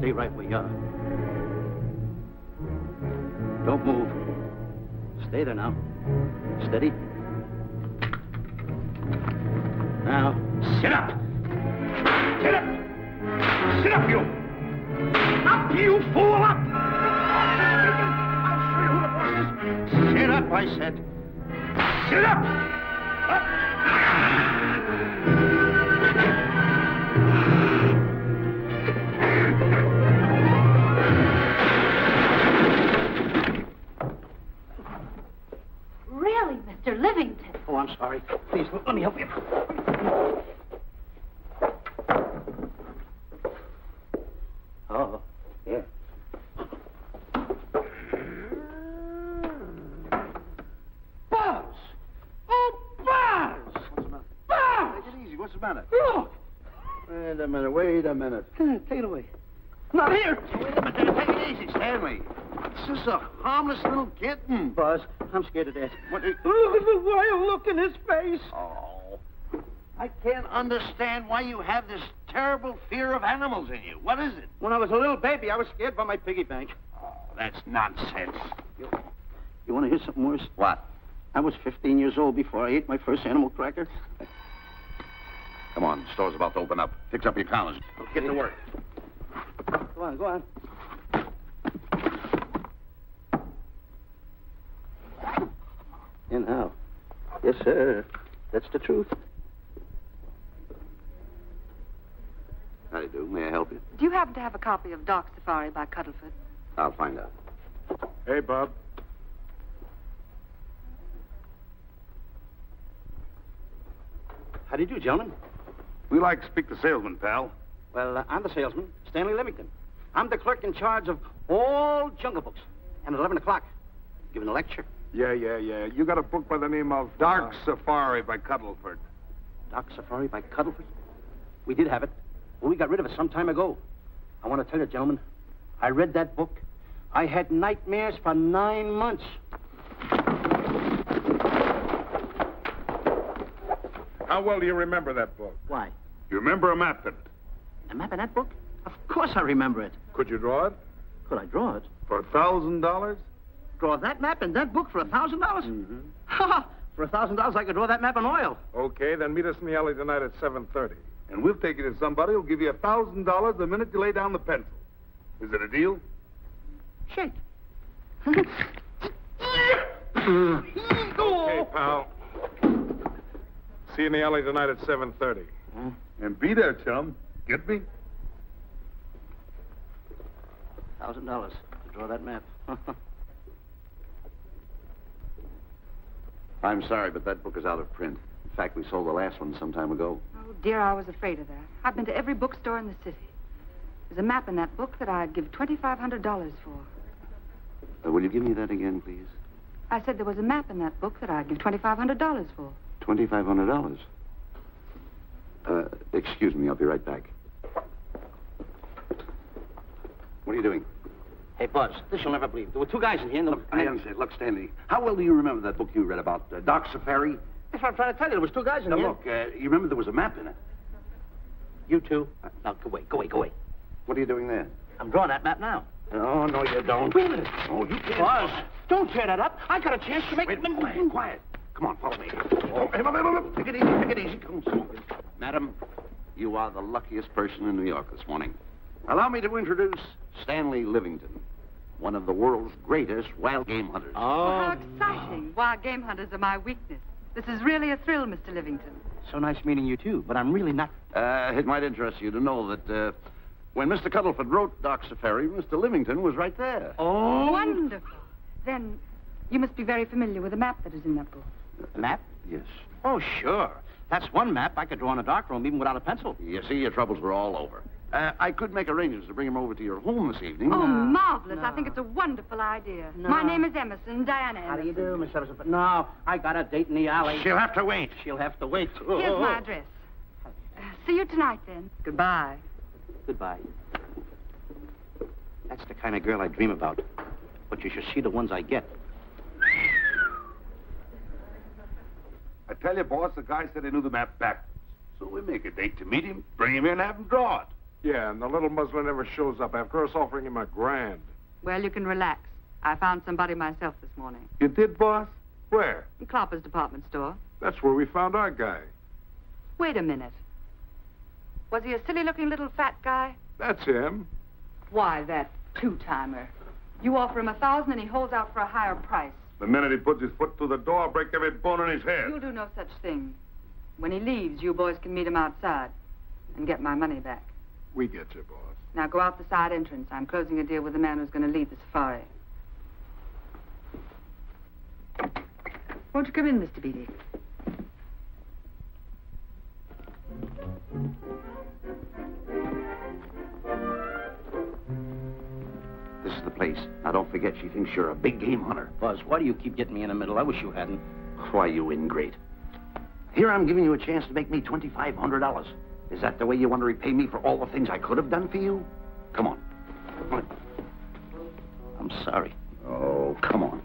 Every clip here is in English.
stay right where you are. Don't move. Stay there now. Steady. Now, sit up. Sit up. Sit up, you. Up, you fool, up. I'll show you who the boss is. Sit up, I said. Sit up. Up. Really, Mr. Livington? Oh, I'm sorry. Please, let me help you. Oh, yeah. Buzz! Oh, Buzz! What's the matter? Buzz! Take it easy. What's the matter? Look! Wait a minute. Take it away. Not here! Wait a minute. Take it easy, Stanley. It's just a harmless little kitten. Buzz, I'm scared to death. Look at the wild look in his face. Oh, I can't understand why you have this terrible fear of animals in you. What is it? When I was a little baby, I was scared by my piggy bank. Oh, that's nonsense. You want to hear something worse? What? I was 15 years old before I ate my first animal cracker. Come on, the store's about to open up. Fix up your counters. Get to work. Go on. And how? Yes, sir. That's the truth. How do you do? May I help you? Do you happen to have a copy of Dark Safari by Cuddlefoot? I'll find out. Hey, Bob. How do you do, gentlemen? We like to speak to salesman, pal. Well, I'm the salesman, Stanley Livington. I'm the clerk in charge of all Jungle Books. And at 11 o'clock, giving a lecture. Yeah. You got a book by the name of Dark Safari by Cuddlefoot. Dark Safari by Cuddlefoot? We did have it, but we got rid of it some time ago. I want to tell you, gentlemen, I read that book. I had nightmares for 9 months. How well do you remember that book? Why? You remember a map in it? A map in that book? Of course I remember it. Could you draw it? Could I draw it? For $1,000? Draw that map in that book for $1,000? Mm-hmm. Ha! For $1,000, I could draw that map in oil. Okay, then meet us in the alley tonight at 7:30. And we'll take you to somebody who'll give you $1,000 the minute you lay down the pencil. Is it a deal? Shake. Okay, pal. See you in the alley tonight at 7:30. And be there, chum. Get me? $1,000 to draw that map. I'm sorry, but that book is out of print. In fact, we sold the last one some time ago. Oh, dear, I was afraid of that. I've been to every bookstore in the city. There's a map in that book that I'd give $2,500 for. Will you give me that again, please? I said there was a map in that book that I'd give $2,500 for. $2,500. Excuse me, I'll be right back. What are you doing? Hey, Buzz, this you'll never believe. There were two guys in here and... I understand. Look, Stanley, how well do you remember that book you read about, Dark Safari? That's what I'm trying to tell you. There was two guys in Now, here. look, you remember there was a map in it. You two. Now, go away. What are you doing there? I'm drawing that map now. Oh, no, you don't. Wait a minute. Oh, you can't. Buzz, don't tear that up. I got a chance to make... Wait, quiet. Come on, follow me. Oh, hey, take it easy. Come on. Madam, you are the luckiest person in New York this morning. Allow me to introduce Stanley Livington, one of the world's greatest wild game hunters. Oh, how exciting. Wild game hunters are my weakness. This is really a thrill, Mr. Livington. So nice meeting you, too, but I'm really not... It might interest you to know that when Mr. Cuddlefoot wrote Dark Safari, Mr. Livington was right there. Oh! Wonderful. Then you must be very familiar with the map that is in that book. The map? Yes. Oh, sure. That's one map I could draw in a darkroom, even without a pencil. You see, your troubles were all over. I could make arrangements to bring him over to your home this evening. Oh, marvelous. No. I think it's a wonderful idea. No. My name is Emerson, Diana Emerson. How do you do, Miss Emerson? But no, I got a date in the alley. She'll have to wait. She'll have to wait. Here's my address. See you tonight, then. Goodbye. Goodbye. That's the kind of girl I dream about. But you should see the ones I get. I tell you, boss, the guy said he knew the map backwards. So we make a date to meet him, bring him in, have him draw it. Yeah, and the little muzzler never shows up after us offering him $1,000. Well, you can relax. I found somebody myself this morning. You did, boss? Where? In Clopper's department store. That's where we found our guy. Wait a minute. Was he a silly-looking little fat guy? That's him. Why, that two-timer. You offer him $1,000 and he holds out for a higher price. The minute he puts his foot through the door, I'll break every bone in his head. You'll do no such thing. When he leaves, you boys can meet him outside and get my money back. We get you, boss. Now go out the side entrance. I'm closing a deal with the man who's going to lead the safari. Won't you come in, Mr. Beatty? This is the place. Now, don't forget, she thinks you're a big game hunter. Buzz, why do you keep getting me in the middle? I wish you hadn't. Why, you ingrate. Here I'm giving you a chance to make me $2,500. Is that the way you want to repay me for all the things I could have done for you? Come on. Come on. I'm sorry. Oh, come on.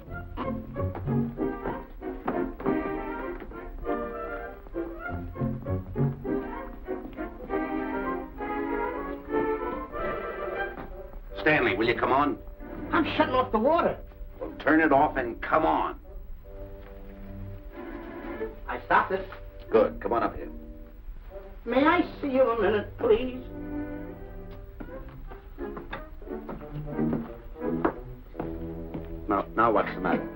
Stanley, will you come on? I'm shutting off the water. Well, turn it off and come on. I stopped it. Good. Come on up here. May I see you a minute, please? Now what's the matter?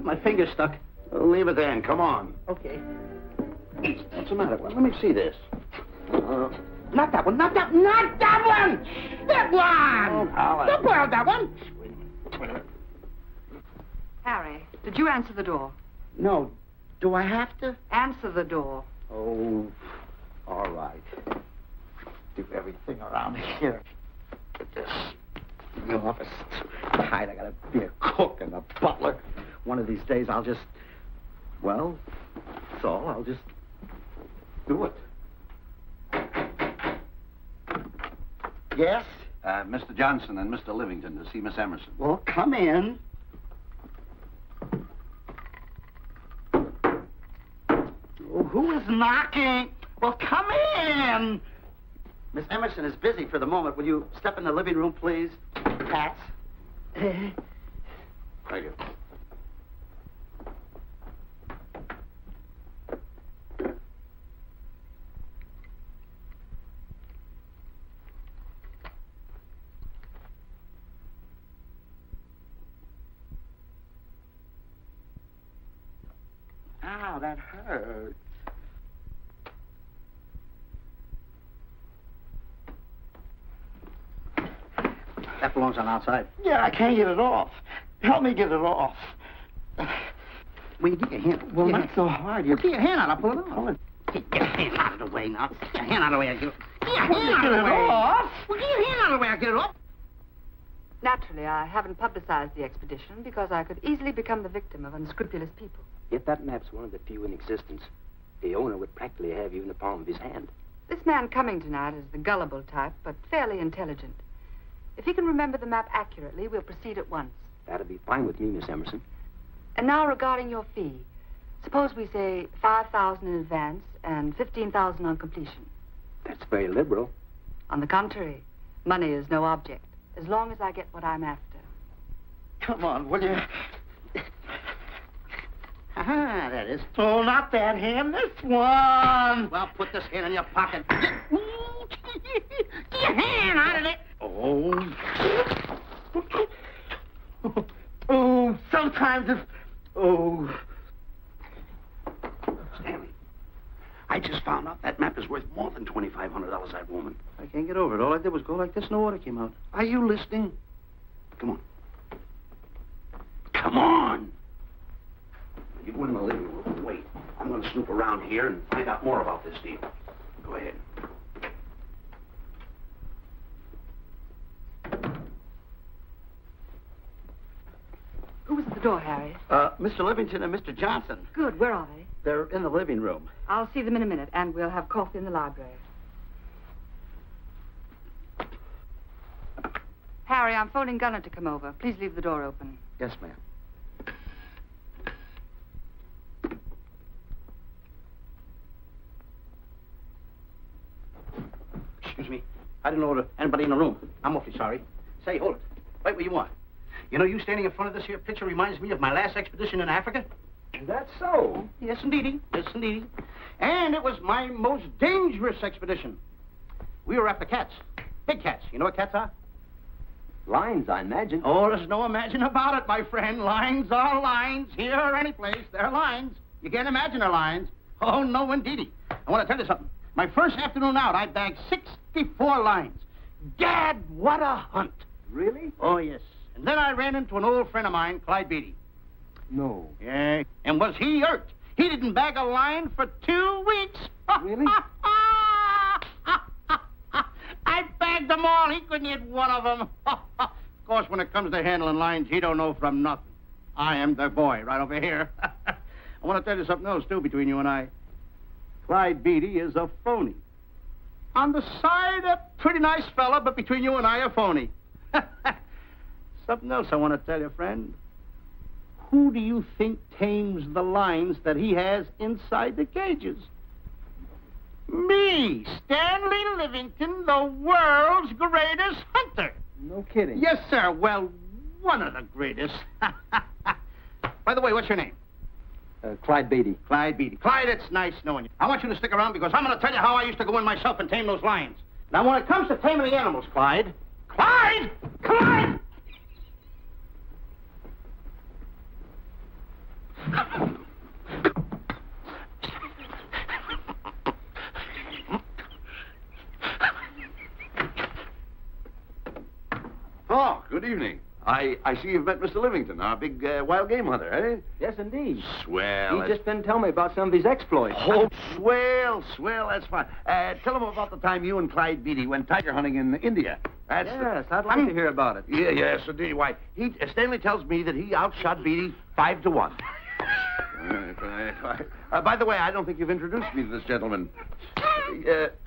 My finger's stuck. Leave it then. Come on. Okay. What's the matter? Well, let me see this. Not that one, not that one! That one! Oh, Alan. Don't blow that one! Wait a minute. Harry, did you answer the door? No. Do I have to? Answer the door. Oh, all right. Do everything around here. Get this. The office tight. I gotta be a cook and a butler. One of these days I'll just... Well, that's all. I'll just do it. Yes? Mr. Johnson and Mr. Livington to see Miss Emerson. Well, come in. Oh, who is knocking? Well, come in. Miss Emerson is busy for the moment. Will you step in the living room, please? Hats. Thank you. Ow, that hurts. That belongs on outside. Yeah, I can't get it off. Help me get it off. Will you get your hand? Well, not so hard. You Get your hand out. I'll pull it off. Get your hand out of the way now. Get your hand out of the way. Get your hand Get out of the it way. off. Well, get your hand out of the way. I'll get it off. Naturally, I haven't publicized the expedition because I could easily become the victim of unscrupulous people. Yet that map's one of the few in existence. The owner would practically have you in the palm of his hand. This man coming tonight is the gullible type, but fairly intelligent. If he can remember the map accurately, we'll proceed at once. That'll be fine with me, Miss Emerson. And now regarding your fee. Suppose we say $5,000 in advance and $15,000 on completion. That's very liberal. On the contrary, money is no object, as long as I get what I'm after. Come on, will you? Ah, that is. Oh, not that hand, this one. Well, put this hand in your pocket. Get your hand out of it. Oh. Oh, sometimes it's... Oh. Stanley, I just found out that map is worth more than $2,500, that woman. I can't get over it. All I did was go like this and the water came out. Are you listening? Come on. Come on. You go in the living room and wait. I'm going to snoop around here and find out more about this deal. Go ahead. Who was at the door, Harry? Mr. Livington and Mr. Johnson. Good, where are they? They're in the living room. I'll see them in a minute, and we'll have coffee in the library. Harry, I'm phoning Gunner to come over. Please leave the door open. Yes, ma'am. Excuse me. I didn't know anybody in the room. I'm awfully sorry. Say, hold it. Right where you are. You know, you standing in front of this here picture reminds me of my last expedition in Africa. That's so. Yes, indeedy. Yes, indeedy. And it was my most dangerous expedition. We were after cats. Big cats. You know what cats are? Lions, I imagine. Oh, there's no imagine about it, my friend. Lions are lions. Here or any place, they're lions. You can't imagine they're lions. Oh, no, indeedy. I want to tell you something. My first afternoon out, I bagged 64 lions. Gad, what a hunt. Really? Oh, yes. And then I ran into an old friend of mine, Clyde Beatty. No. Yeah. And was he hurt? He didn't bag a lion for 2 weeks. Really? I bagged them all. He couldn't hit one of them. Of course, when it comes to handling lions, he don't know from nothing. I am the boy right over here. I want to tell you something else, too, between you and I. Clyde Beatty is a phony. On the side, a pretty nice fella, but between you and I, a phony. Something else I want to tell you, friend. Who do you think tames the lions that he has inside the cages? Me, Stanley Livington, the world's greatest hunter. No kidding. Yes, sir. Well, one of the greatest. By the way, what's your name? Clyde Beatty. Clyde Beatty. Clyde, it's nice knowing you. I want you to stick around because I'm going to tell you how I used to go in myself and tame those lions. Now, when it comes to taming the animals, Clyde... Clyde! Clyde! Oh, good evening. I see you've met Mr. Livington, our big wild game hunter, eh? Yes, indeed. Swell. He's just been telling me about some of his exploits. Oh, swell, that's fine. Tell him about the time you and Clyde Beatty went tiger hunting in India. That's Yes, I'd like to hear about it. Yes, indeed. Why, Stanley tells me that he outshot Beatty 5-1. By the way, I don't think you've introduced me to this gentleman.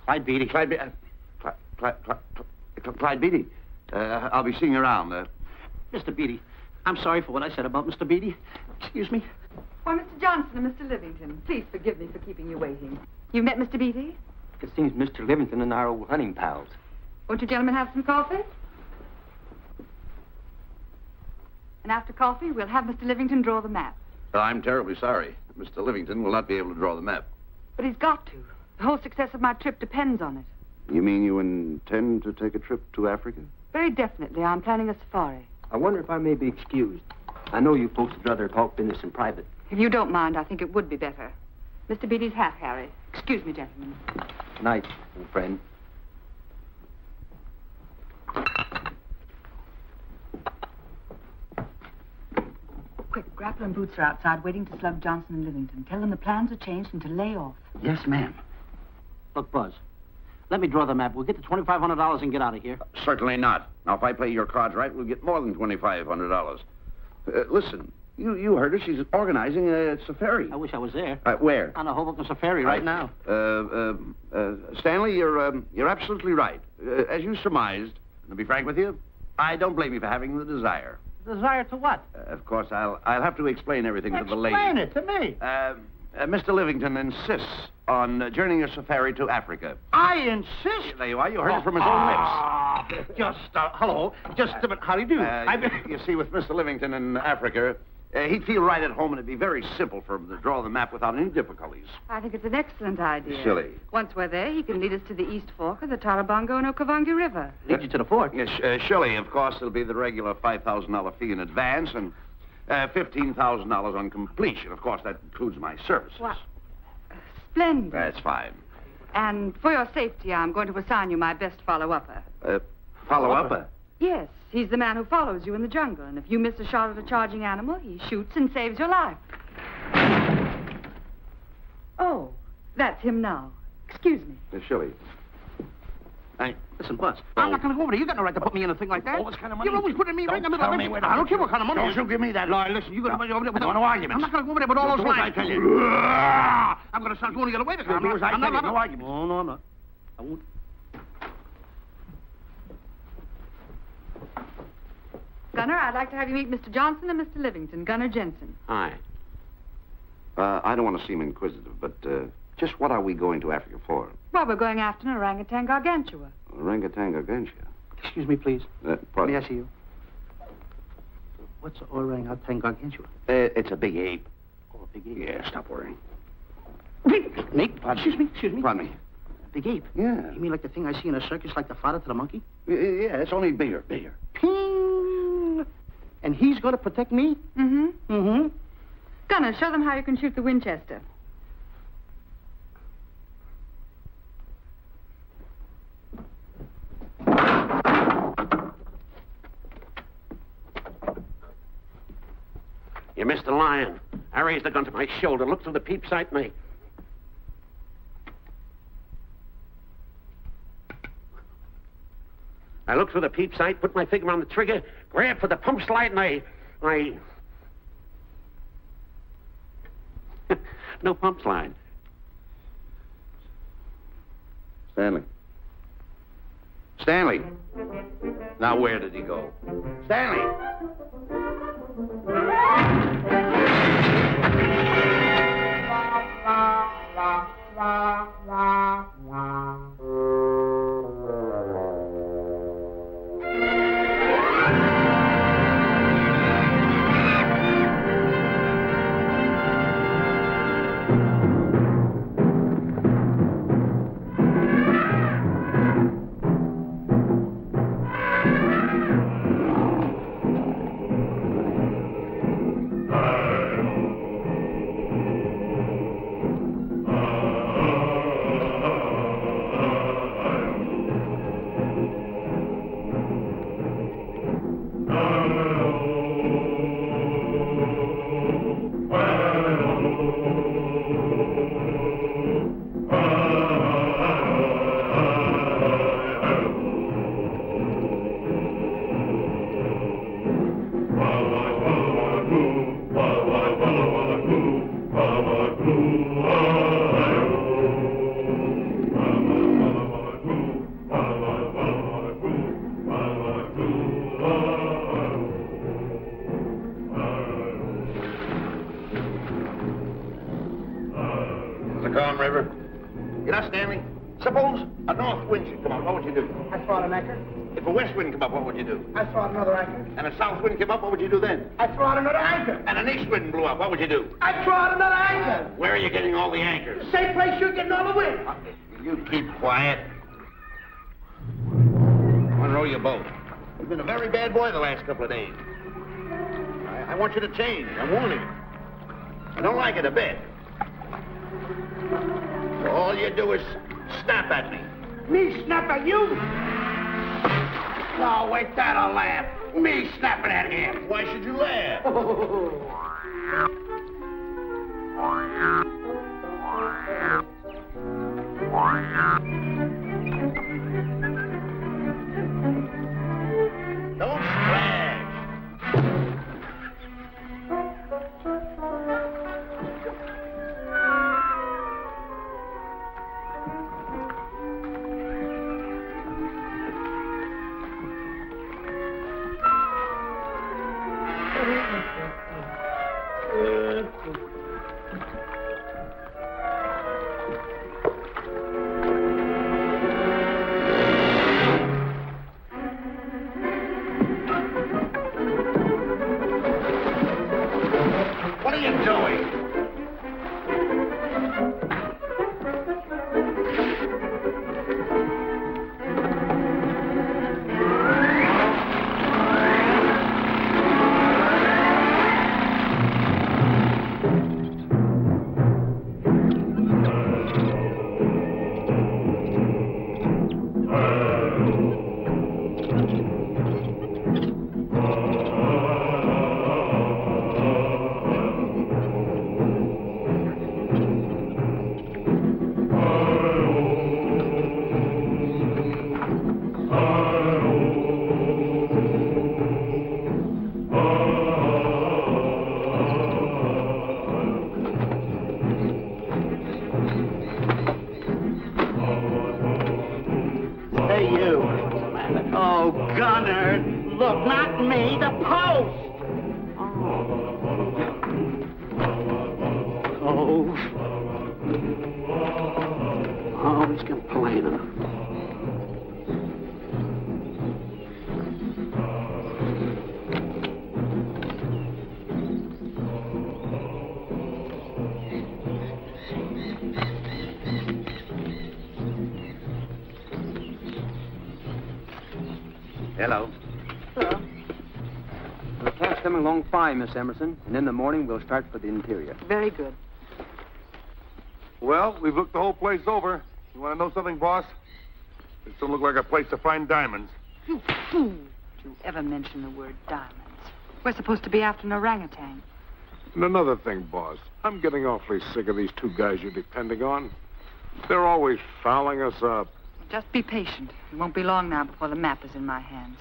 Clyde Beatty. Clyde Beatty. I'll be seeing you around. Mr. Beatty, I'm sorry for what I said about Mr. Beatty. Excuse me. Why, Mr. Johnson and Mr. Livington, please forgive me for keeping you waiting. You met Mr. Beatty? It seems Mr. Livington and our old hunting pals. Won't you gentlemen have some coffee? And after coffee, we'll have Mr. Livington draw the map. I'm terribly sorry. Mr. Livington will not be able to draw the map. But he's got to. The whole success of my trip depends on it. You mean you intend to take a trip to Africa? Very definitely. I'm planning a safari. I wonder if I may be excused. I know you folks would rather talk business in private. If you don't mind, I think it would be better. Mr. Beatty's hat, Harry. Excuse me, gentlemen. Night, old friend. Quick, Grapple and Boots are outside waiting to slug Johnson and Livington. Tell them the plans are changed and to lay off. Yes, ma'am. Look, Buzz, let me draw the map. We'll get the $2,500 and get out of here. Certainly not. Now, if I play your cards right, we'll get more than $2,500. Listen, you heard her. She's organizing a safari. I wish I was there. Where? On a Hoboken safari right now. Stanley, you're absolutely right. As you surmised, to be frank with you, I don't blame you for having the desire. Desire to what? Of course, I'll have to explain everything to the lady. Explain it to me. Mr. Livington insists on journeying a safari to Africa. I insist. There you are. You heard it from his own lips. Hello. Just a minute. How do you do? You see, with Mr. Livington in Africa, he'd feel right at home, and it'd be very simple for him to draw the map without any difficulties. I think it's an excellent idea. Silly. Once we're there, he can lead us to the East Fork of the Tarabongo and Okavango River. Lead you to the fort. Yes, surely, of course, it'll be the regular $5,000 fee in advance and $15,000 on completion. Of course, that includes my services. What? Splendid. That's fine. And for your safety, I'm going to assign you my best follow-upper. Follow-up? Yes, he's the man who follows you in the jungle. And if you miss a shot at a charging animal, he shoots and saves your life. Oh, that's him now. Excuse me. Shirley. Listen, Buzz, I'm not going to go over there. You got no right to put me in a thing like that. Oh, what kind of money? You're always putting me right in the middle of it. I don't care what kind of money. Don't you give me that. No, listen, you got to put me over there with no arguments. I'm not going to go over there with all those lines. I tell you. I'm going to start going the other way. I'm not. No arguments. No, I'm not. I won't. Gunner, I'd like to have you meet Mr. Johnson and Mr. Livington, Gunner Jensen. Hi. I don't want to seem inquisitive, but just what are we going to Africa for? Well, we're going after an orangutan gargantua. Orangutangagensia. Excuse me, please. Pardon? May I see you? What's orangutangagensia? It's a big ape. Oh, a big ape. Yeah, stop worrying. Nick, excuse me. Pardon me. Big ape? Yeah. You mean like the thing I see in a circus, like the father to the monkey? Yeah, it's only bigger. Ping! And he's going to protect me? Mm-hmm. Mm-hmm. Gunner, show them how you can shoot the Winchester. You missed the lion. I raised the gun to my shoulder, looked through the peep sight, and I looked through the peep sight, put my finger on the trigger, grabbed for the pump slide, and I... No pump slide. Stanley. Now, where did he go? Stanley! Suppose a north wind should come up, what would you do? I throw out an anchor. If a west wind come up, what would you do? I throw out another anchor. And a south wind came up, what would you do then? I throw out another anchor. And an east wind blew up, what would you do? I throw out another anchor. Where are you getting all the anchors? Same place you're getting all the wind. You keep quiet. Unrow your boat. You've been a very bad boy the last couple of days. I want you to change. I'm warning you. I don't like it a bit. So all you do is snap at me. Me snap at you? No, wait, that'll laugh. Me snapping at him. Why should you laugh? Don't splash. What are you doing? Hello. Hello. The cat's coming along fine, Miss Emerson. And in the morning, we'll start for the interior. Very good. Well, we've looked the whole place over. You want to know something, boss? This don't look like a place to find diamonds. You fool. Don't you ever mention the word diamonds. We're supposed to be after an orangutan. And another thing, boss. I'm getting awfully sick of these two guys you're depending on. They're always fouling us up. Just be patient. It won't be long now before the map is in my hands.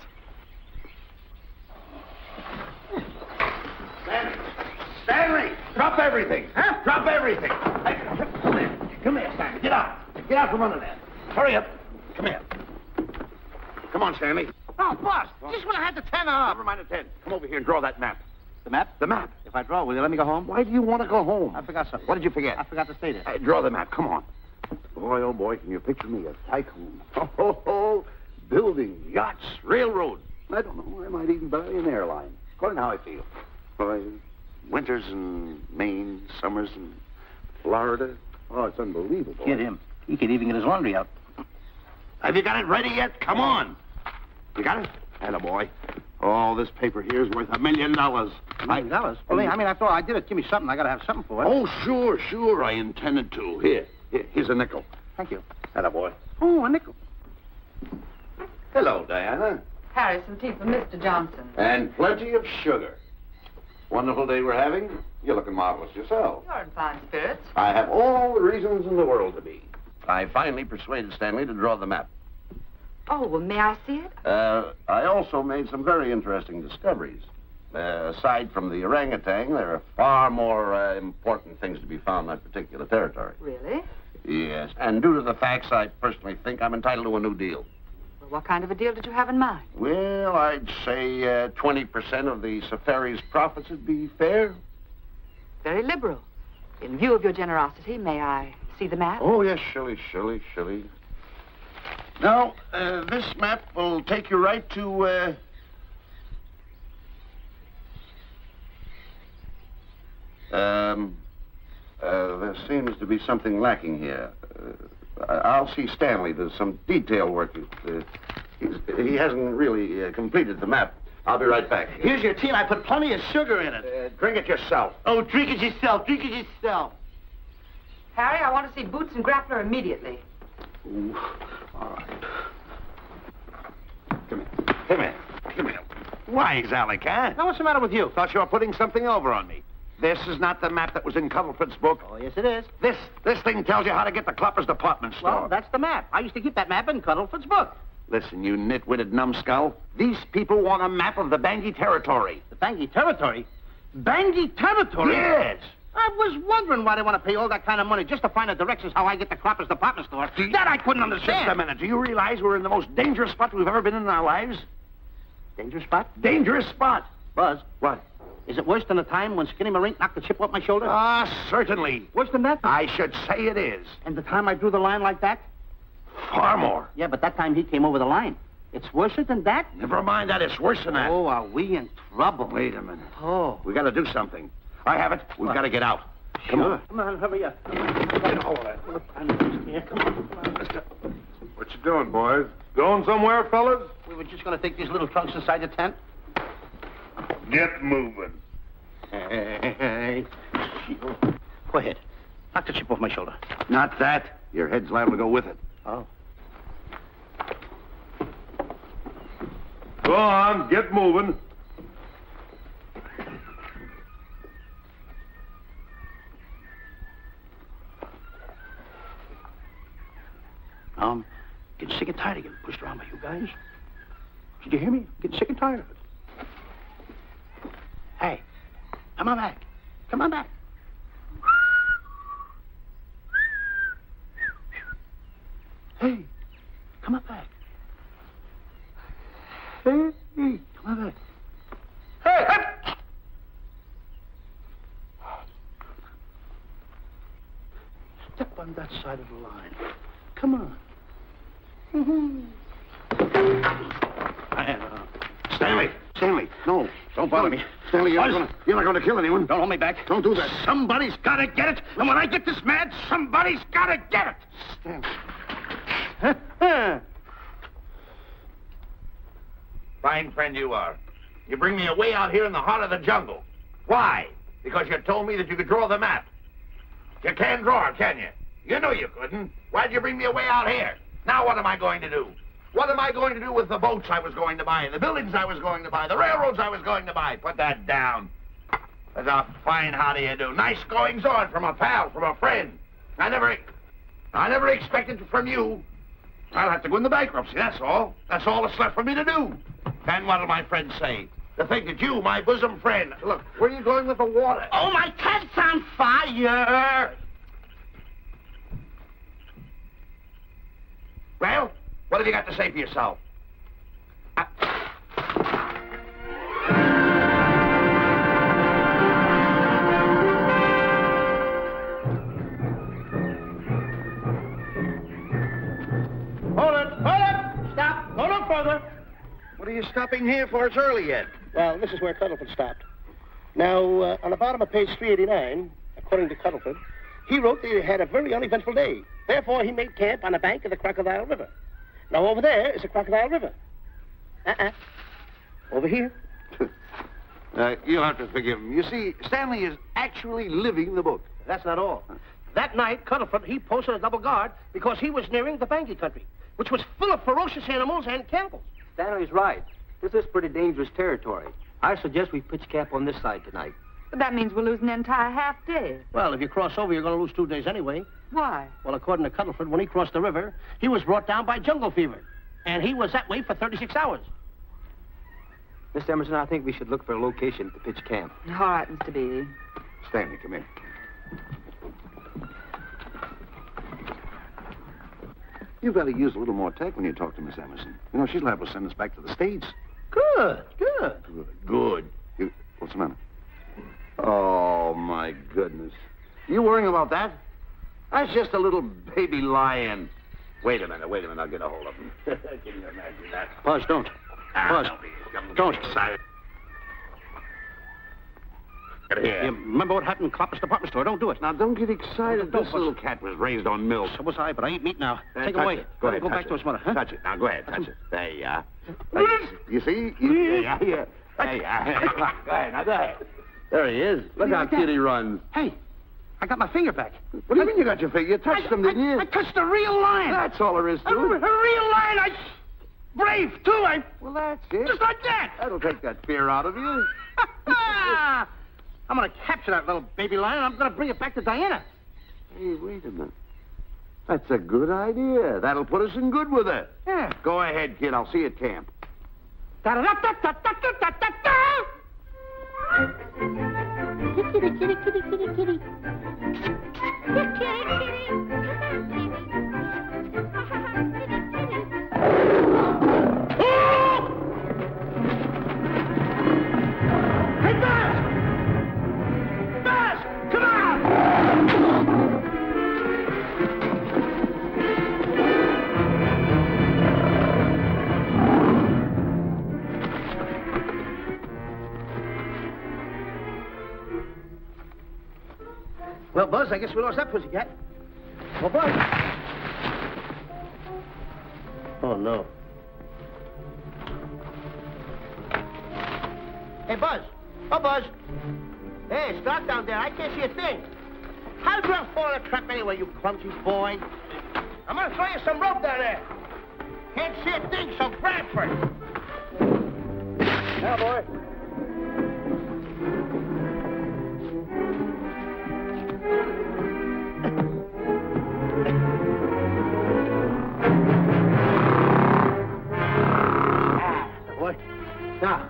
Stanley! Drop everything! Huh? Drop everything! Hey, come here. Come here, Stanley. Get out. Get out from under there. Hurry up. Come here. Come on, Stanley. Oh, boss, just when I had the 10 up. Never mind the 10. Come over here and draw that map. The map? The map. If I draw, will you let me go home? Why do you want to go home? I forgot something. What did you forget? I forgot to state it. Draw the map. Come on. Boy, oh, boy, can you picture me a tycoon? Oh, building yachts, railroads. I don't know. I might even buy an airline. According to how I feel. Boy, winters in Maine, summers in Florida. Oh, it's unbelievable. Kid him. He could even get his laundry out. Have you got it ready yet? Come on. You got it? Attaboy. Oh, this paper here is worth $1 million. $1 million? Well, I mean, after all, I did it. Give me something. I got to have something for it. Oh, sure. I intended to. Here's a nickel. Thank you. Attaboy. Oh, a nickel. Hello, Diana. Harry, some tea for Mr. Johnson. And plenty of sugar. Wonderful day we're having. You're looking marvelous yourself. You're in fine spirits. I have all the reasons in the world to be. I finally persuaded Stanley to draw the map. Oh, well, may I see it? I also made some very interesting discoveries. Aside from the orangutan, there are far more important things to be found in that particular territory. Really? Yes, and due to the facts, I personally think I'm entitled to a new deal. Well, what kind of a deal did you have in mind? Well, I'd say 20% of the safari's profits would be fair. Very liberal. In view of your generosity, may I see the map? Oh, yes, Shirley. Now, this map will take you right to, there seems to be something lacking here. I'll see Stanley. There's some detail work. He hasn't really completed the map. I'll be right back. Here's your tea, and I put plenty of sugar in it. Drink it yourself. Oh, drink it yourself. Harry, I want to see Boots and Grappler immediately. Ooh, all right. Come here. Wise, Alec, huh? Now, what's the matter with you? Thought you were putting something over on me. This is not the map that was in Cuddlefoot's book. Oh, yes, it is. This thing tells you how to get to Clopper's department store. Well, that's the map. I used to keep that map in Cuddlefoot's book. Listen, you nitwitted numbskull. These people want a map of the Bangui territory. The Bangui territory? Bangui territory? Yes. I was wondering why they want to pay all that kind of money just to find the directions how I get to Clopper's department store. That I couldn't understand. Just a minute. Do you realize we're in the most dangerous spot we've ever been in our lives? Dangerous spot? Dangerous spot. Buzz. What? Is it worse than the time when Skinny Marink knocked the chip off my shoulder? Certainly. Worse than that? I should say it is. And the time I drew the line like that? Far more. Yeah, but that time he came over the line. It's worse than that? Never mind that. It's worse than that. Oh, are we in trouble? Wait a minute. Oh. We got to do something. I have it. We've got to get out. Come on. Come on, hurry up. Get hold of that. Come on, mister. What you doing, boys? Going somewhere, fellas? We were just going to take these little trunks inside the tent. Get moving. Hey. Go ahead. Knock the chip off my shoulder. Not that. Your head's liable to go with it. Oh. Go on, get moving. Getting sick and tired of getting pushed around by you guys. Did you hear me? Getting sick and tired of it. Hey, come on back. Come on back. Hey, come on back. Hey, come on back. Hey, hey! Step on that side of the line. Come on. Stanley, no. Don't bother me. Stanley, you're not going to kill anyone. Don't hold me back. Don't do that. Somebody's got to get it. And when I get this mad, somebody's got to get it. Stanley. Fine friend you are. You bring me away out here in the heart of the jungle. Why? Because you told me that you could draw the map. You can't draw, can you? You know you couldn't. Why'd you bring me away out here? Now what am I going to do? What am I going to do with the boats I was going to buy, the buildings I was going to buy, the railroads I was going to buy? Put that down. That's a fine how do you do. Nice goings on from a pal, from a friend. I never expected it from you. I'll have to go into bankruptcy, that's all. That's all that's left for me to do. And what'll my friends say? To think that you, my bosom friend... Look, where are you going with the water? Oh, my cat's on fire! Well, what have you got to say for yourself? Hold it! Stop! Go no further. What are you stopping here for? It's early yet. Well, this is where Cuddlefoot stopped. Now, on the bottom of page 389, according to Cuddlefoot, he wrote that he had a very uneventful day. Therefore, he made camp on the bank of the Crocodile River. Now, over there is the Crocodile River. Over here. You'll have to forgive him. You see, Stanley is actually living the book. That's not all. That night, Cuddlefoot, he posted a double guard because he was nearing the Banky country, which was full of ferocious animals and cannibals. Stanley's right. This is pretty dangerous territory. I suggest we pitch camp on this side tonight. But that means we'll lose an entire half day. Well, if you cross over, you're going to lose 2 days anyway. Why? Well, according to Cuddlefoot, when he crossed the river, he was brought down by jungle fever. And he was that way for 36 hours. Mr. Emerson, I think we should look for a location to pitch camp. All right, Mr. Beatty. Stanley, come in. You've got to use a little more tact when you talk to Miss Emerson. You know, she's liable to send us back to the States. Good. Good. What's the matter? Oh, my goodness. You worrying about that? That's just a little baby lion. Wait a minute. I'll get a hold of him. Can you imagine that? Buzz, don't. Buzz, Don't get excited. Get here. You remember what happened in Copper's department store? Don't do it. Now, don't get excited. Don't, This little cat was raised on milk. So was I, but I eat meat now. Take it touch away. It. Go ahead, Go touch back it. to his mother, huh? Touch it. Now, go ahead, touch it. There you are. You see? Yeah. There you are. Go ahead, now, go ahead. There he is. Look how cute he runs. Hey, I got my finger back. What do you mean you got your finger? You touched him, didn't you? I touched a real lion. That's all there is to A it. real lion. Brave, too. Well, that's it. Just like that. That'll take that fear out of you. I'm going to capture that little baby lion. I'm going to bring it back to Diana. Hey, wait a minute. That's a good idea. That'll put us in good with her. Yeah. Go ahead, kid. I'll see you at camp. Da-da-da-da-da-da-da-da-da. Kitty, kitty, kitty, kitty, kitty. Kitty, kitty. Hey, Buzz! Buzz! Come on! Well, Buzz, I guess we lost that pussycat. Well, Buzz. Oh, no. Hey, Buzz. Oh, Buzz. Hey, it's dark down there. I can't see a thing. How'd you fall in a trap anyway, you clumsy boy? I'm gonna throw you some rope down there. Can't see a thing, so grab for it. Now, boy. Boy. Now,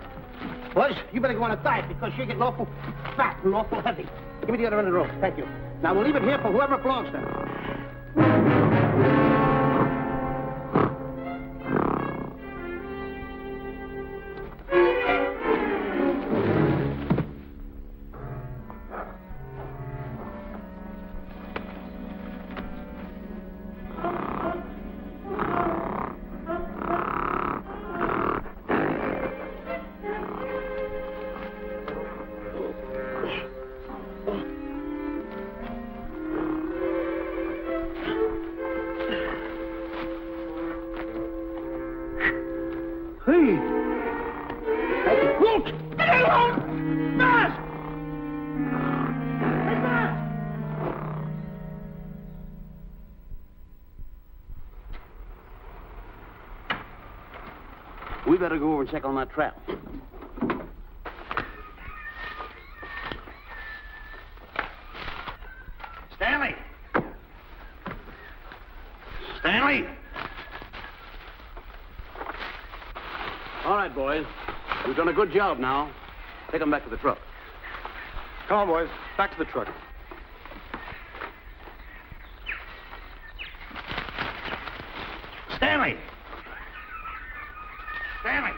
Buzz, you better go on a diet because you're getting awful fat and awful heavy. Give me the other end of the rope. Thank you. Now, we'll leave it here for whoever it belongs to. alone! Mask! Hey, Mask! We better go over and check on that trap. Stanley! Stanley! All right, boys. We've done a good job now. Take them back to the truck. Come on, boys. Back to the truck. Stanley! Stanley!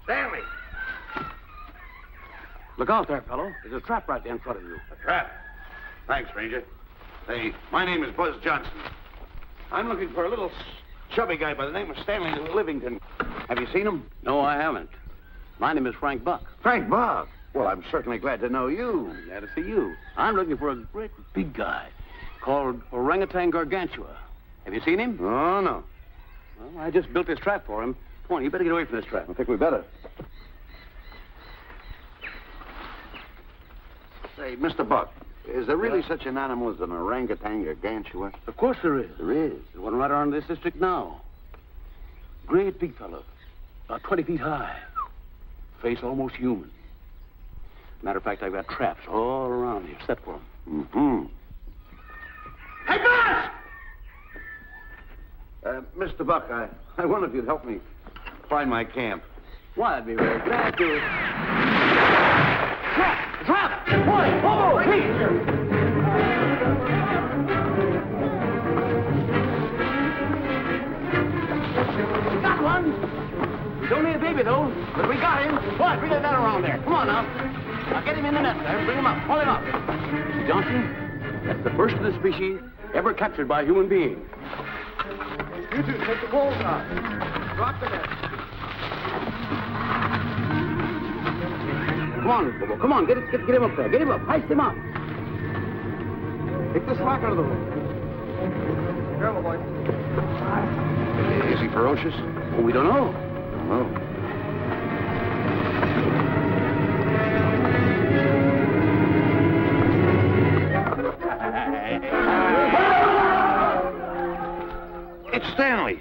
Stanley! Look out there, fellow. There's a trap right there in front of you. A trap? Thanks, Ranger. Hey, my name is Buzz Johnson. I'm looking for a little chubby guy by the name of Stanley Livington. Have you seen him? No, I haven't. My name is Frank Buck. Frank Buck? Well, I'm certainly glad to know you. I'm glad to see you. I'm looking for a great big guy called Orangutan Gargantua. Have you seen him? Oh, no. Well, I just built this trap for him. Come on, you better get away from this trap. I think we better. Say, Mr. Buck, is there really such an animal as an orangutan gargantua? Of course there is. There is. There's one right around this district now. Great big fellow. About 20 feet high. Face almost human. Matter of fact, I've got traps all around here, set for him. Mm-hmm. Hey, boss! Mr. Buck, I wonder if you'd help me find my camp. Why, I'd be very glad to. Trap! Trap! Boy! Whoa! Please! Got one! We don't need a baby, though. But we got him. Boy, bring that around there. Come on now. Now get him in the net there. Bring him up. Hold him up. See, Johnson, that's the first of the species ever captured by a human being. You two, take the poles out. Drop the net. Come on, Bobo. Come on. Get him up there. Get him up. Heist him up. Take the slack out of the rope. Careful, boy. Is he ferocious? Oh, we don't know. No. It's Stanley.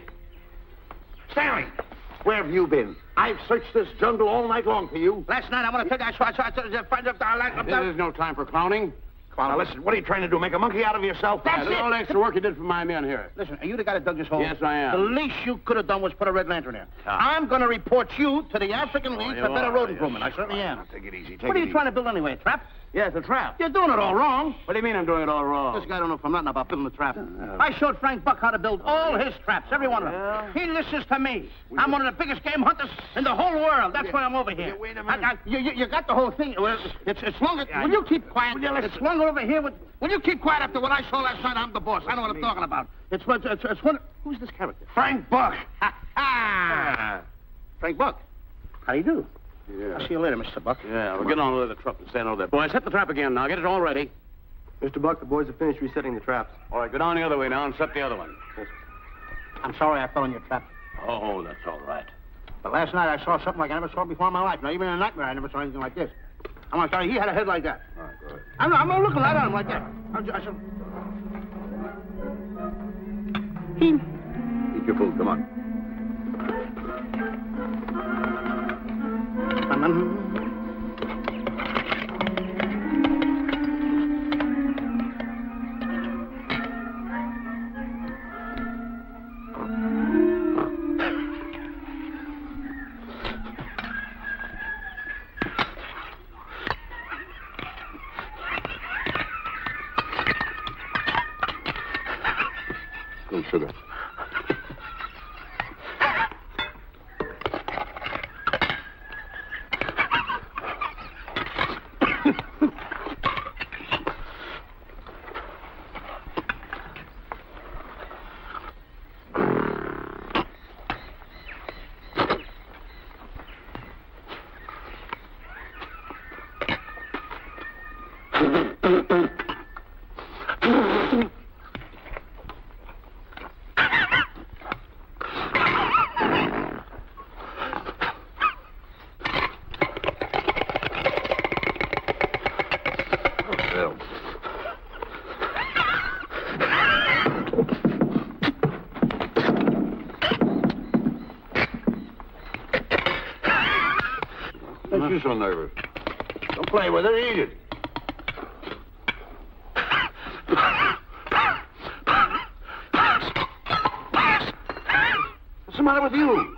Stanley, where have you been? I've searched this jungle all night long for you. Last night, I want to tell you, I find up there. This is no time for clowning. Now, listen, what are you trying to do? Make a monkey out of yourself? That's Look at all the extra work you did for my men here. Listen, are you the guy that dug this hole? Yes, I am. The least you could have done was put a red lantern in. I'm going to report you to the African League for better road improvement. I certainly am. Take it easy. What are you trying to build anyway, a trap? Yes, a trap. You're doing it all wrong. What do you mean I'm doing it all wrong? This guy don't know from nothing about building a trap. I showed Frank Buck how to build all his traps, every one of them. He listens to me. I'm one of the biggest game hunters in the whole world. That's why I'm over here. Wait a minute. You got the whole thing. Well, it's longer. Will you keep quiet? It's longer over here. Will you keep quiet after what I saw last night? I'm the boss. I know what I'm talking about. It's one. Who's this character? Frank Buck. Frank Buck. How do you do? Yeah. I'll see you later, Mr. Buck. Yeah, we'll get on with the truck and stand over there. Boys, set the trap again now. Get it all ready. Mr. Buck, the boys have finished resetting the traps. All right, go down the other way now and set the other one. I'm sorry I fell in your trap. Oh, that's all right. But last night I saw something like I never saw before in my life. Now, even in a nightmare, I never saw anything like this. I'm sorry, he had a head like that. All right, go ahead. I'm not looking right at him like that. Eat your food. Come on. Go, sugar. makes you so nervous? Don't play with it. Eat it. What's the matter with you?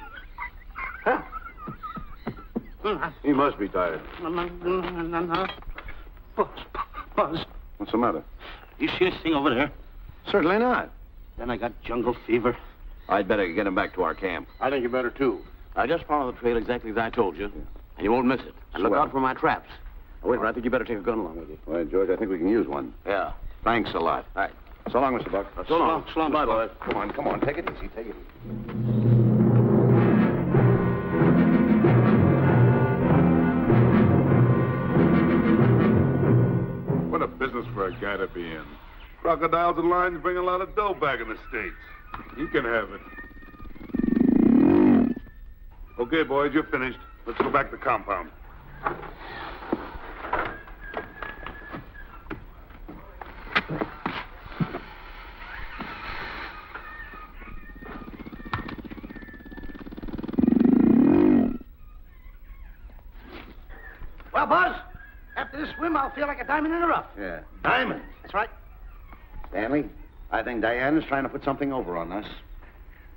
Huh? He must be tired. Buzz, What's the matter? you see this thing over there? Certainly not. Then I got jungle fever. I'd better get him back to our camp. I think you better, too. I just follow the trail exactly as I told you, and you won't miss it. And look Swell. out for my traps. Oh, wait, I think you better take a gun along with you. All right, George, I think we can use one. Yeah. Thanks a lot. All right. So long, Mr. Buck. So long. So long, Bye, Mr. boys. Come on. Take it easy. Take it easy. What a business for a guy to be in. Crocodiles and lions bring a lot of dough back in the States. You can have it. Okay, boys, you're finished. Let's go back to the compound. Well, Buzz, after this swim, I'll feel like a diamond in the rough. Yeah. Diamond. That's right. Stanley, I think Diana's trying to put something over on us.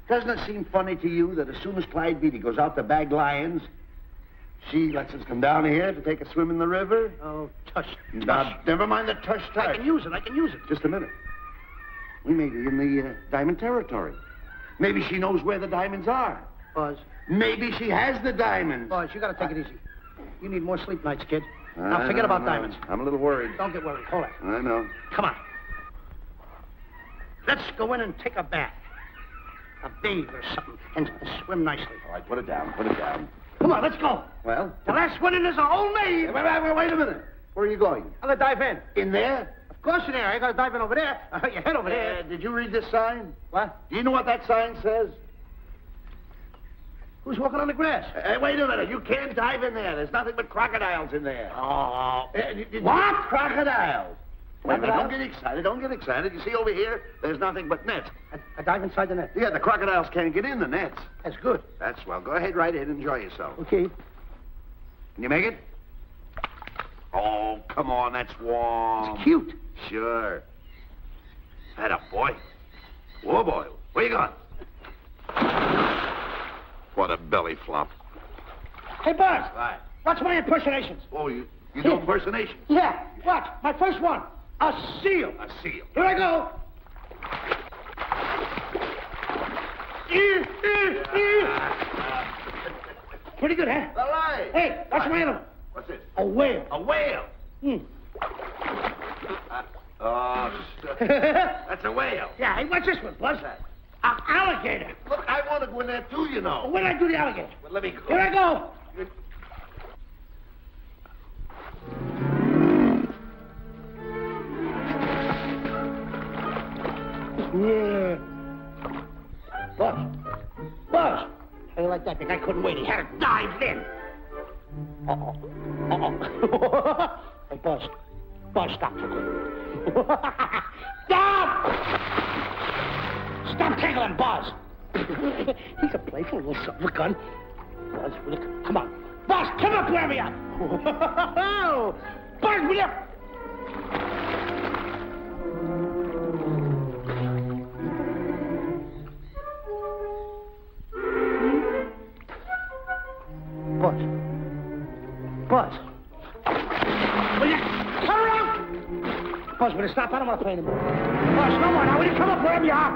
Doesn't it seem funny to you that as soon as Clyde Beatty goes out to bag lions, she lets us come down here to take a swim in the river? Oh, tush. Now, never mind the tush. I can use it. Just a minute. We may be in the diamond territory. Maybe she knows where the diamonds are. Buzz, Maybe she has the diamonds. Buzz, you gotta take it easy. You need more sleep nights, kid. Now, forget about diamonds. I'm a little worried. Don't get worried. Hold it. I know. Come on. Let's go in and take a bath. A bathe or something. And swim nicely. All right, put it down. Put it down. Come on, let's go. Well? The last one in is a whole maid. Wait a minute. Where are you going? I'm gonna dive in. In there? Of course in there. I gotta dive in over there. Your head over there. Did you read this sign? What? Do you know what that sign says? Who's walking on the grass? Wait a minute. You can't dive in there. There's nothing but crocodiles in there. Oh. What? Crocodiles. Wait a minute. Crocodiles? Don't get excited. Don't get excited. You see over here? There's nothing but nets. I dive inside the net. Yeah, the crocodiles can't get in the nets. That's good. That's swell. Go ahead right in. Enjoy yourself. Okay. Can you make it? Oh, come on. That's warm. It's cute. Sure. Head up, boy. Whoa, boy. Where you going? What a belly flop. Hey, Buzz. Right. Watch my impersonations. Oh, you do impersonations? Yeah. Watch. My first one. A seal. A seal. Here I go. Pretty good, huh? All right. Hey, watch my animal. What's it? A whale. A whale. Hmm. That's a whale. Yeah, hey, watch this one, Buzz. An alligator. Look, I want to go in there too, you know. When did I do the alligator? Well, let me go. Here I go. Yeah. Buzz. How you like that? The guy couldn't wait. He had to dive in. Uh-oh. Hey, Buzz. Buzz, stop for good. Stop! Stop tickling Buzz. He's a playful little son of a gun. Buzz, will you come on. Buzz, come up wherever you are. Buzz, will you? Buzz. Will you come around? Buzz, will you stop? I don't want to play anymore. Buzz, no more now. Will you come up wherever you are?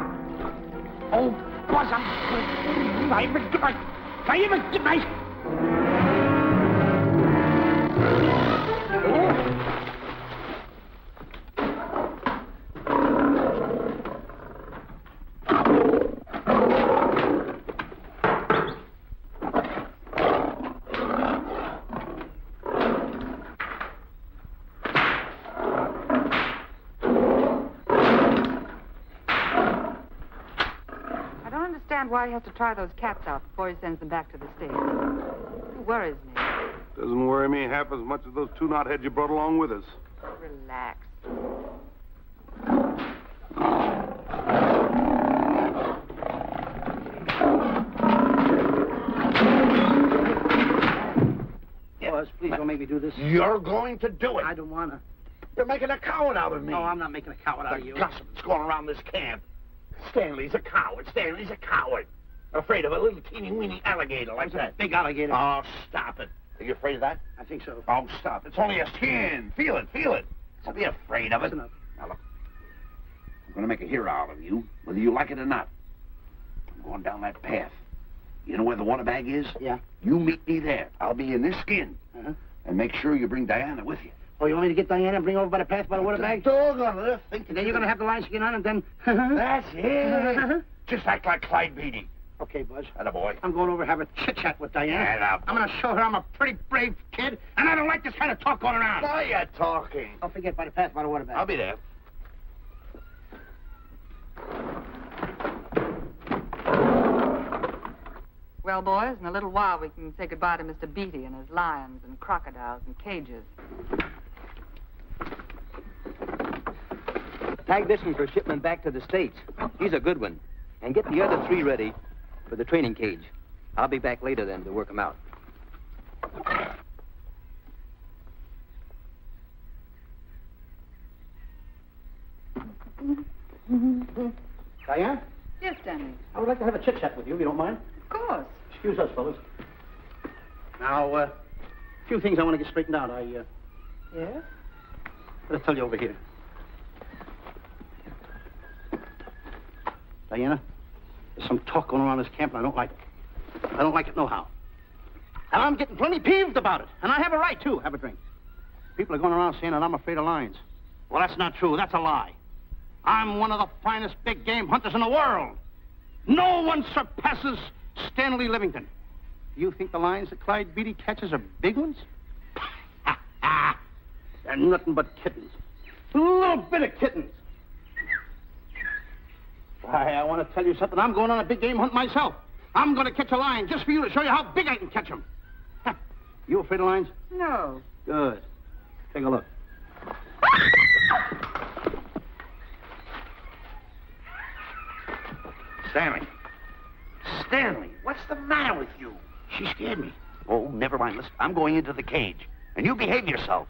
Oh, Buzz, I even get my... Why he has to try those cats out before he sends them back to the States. It worries me. Doesn't worry me half as much as those two knotheads you brought along with us. Relax. Buzz. Please don't make me do this. You're going to do it. I don't want to. You're making a coward out of me. No, I'm not making a coward out of you. The gossip that's going around this camp. Stanley's a coward. Stanley's a coward. Afraid of a little teeny-weeny alligator like that. Big alligator. Oh, stop it. Are you afraid of that? I think so. Oh, stop. It's only a skin. Feel it, feel it. Don't be afraid of it. That's enough. Now, look. I'm going to make a hero out of you, whether you like it or not. I'm going down that path. You know where the water bag is? Yeah. You meet me there. I'll be in this skin. Uh-huh. And make sure you bring Diana with you. Oh, you want me to get Diana and bring her over by the path by the water bag? Doggone it. And then you're going to have the lion skin on and then... That's it. Just act like Clyde Beatty. Okay, Buzz. Attaboy. I'm going over to have a chit-chat with Diana. I'm going to show her I'm a pretty brave kid, and I don't like this kind of talk going around. Now you're talking. Don't forget by the path by the water bag. I'll be there. Well, boys, in a little while we can say goodbye to Mr. Beatty and his lions and crocodiles and cages. Tag this one for shipment back to the States. He's a good one. And get the other 3 ready for the training cage. I'll be back later then to work them out. Diana? Yes, Stanley. I would like to have a chit-chat with you, if you don't mind. Of course. Excuse us, fellas. Now, a few things I want to get straightened out. Yes? Let's tell you over here. Diana, there's some talk going around this camp, and I don't like it. I don't like it nohow. And I'm getting plenty peeved about it. And I have a right, too. Have a drink. People are going around saying that I'm afraid of lions. Well, that's not true. That's a lie. I'm one of the finest big game hunters in the world. No one surpasses Stanley Livington. You think the lions that Clyde Beatty catches are big ones? They're nothing but kittens. A little bit of kittens. Why, I want to tell you something. I'm going on a big game hunt myself. I'm going to catch a lion just for you to show you how big I can catch him. You afraid of lions? No. Good. Take a look. Stanley. Stanley, what's the matter with you? She scared me. Oh, never mind. Listen, I'm going into the cage. And you behave yourself.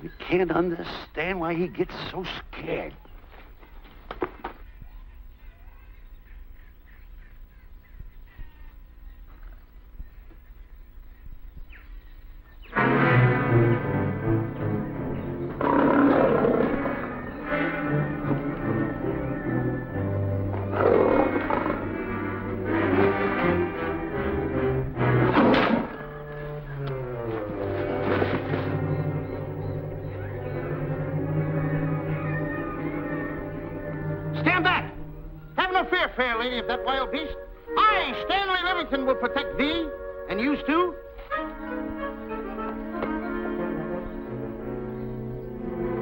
I can't understand why he gets so scared. Stand back! Have no fear, fair lady of that wild beast. I, Stanley Livington, will protect thee, and you too.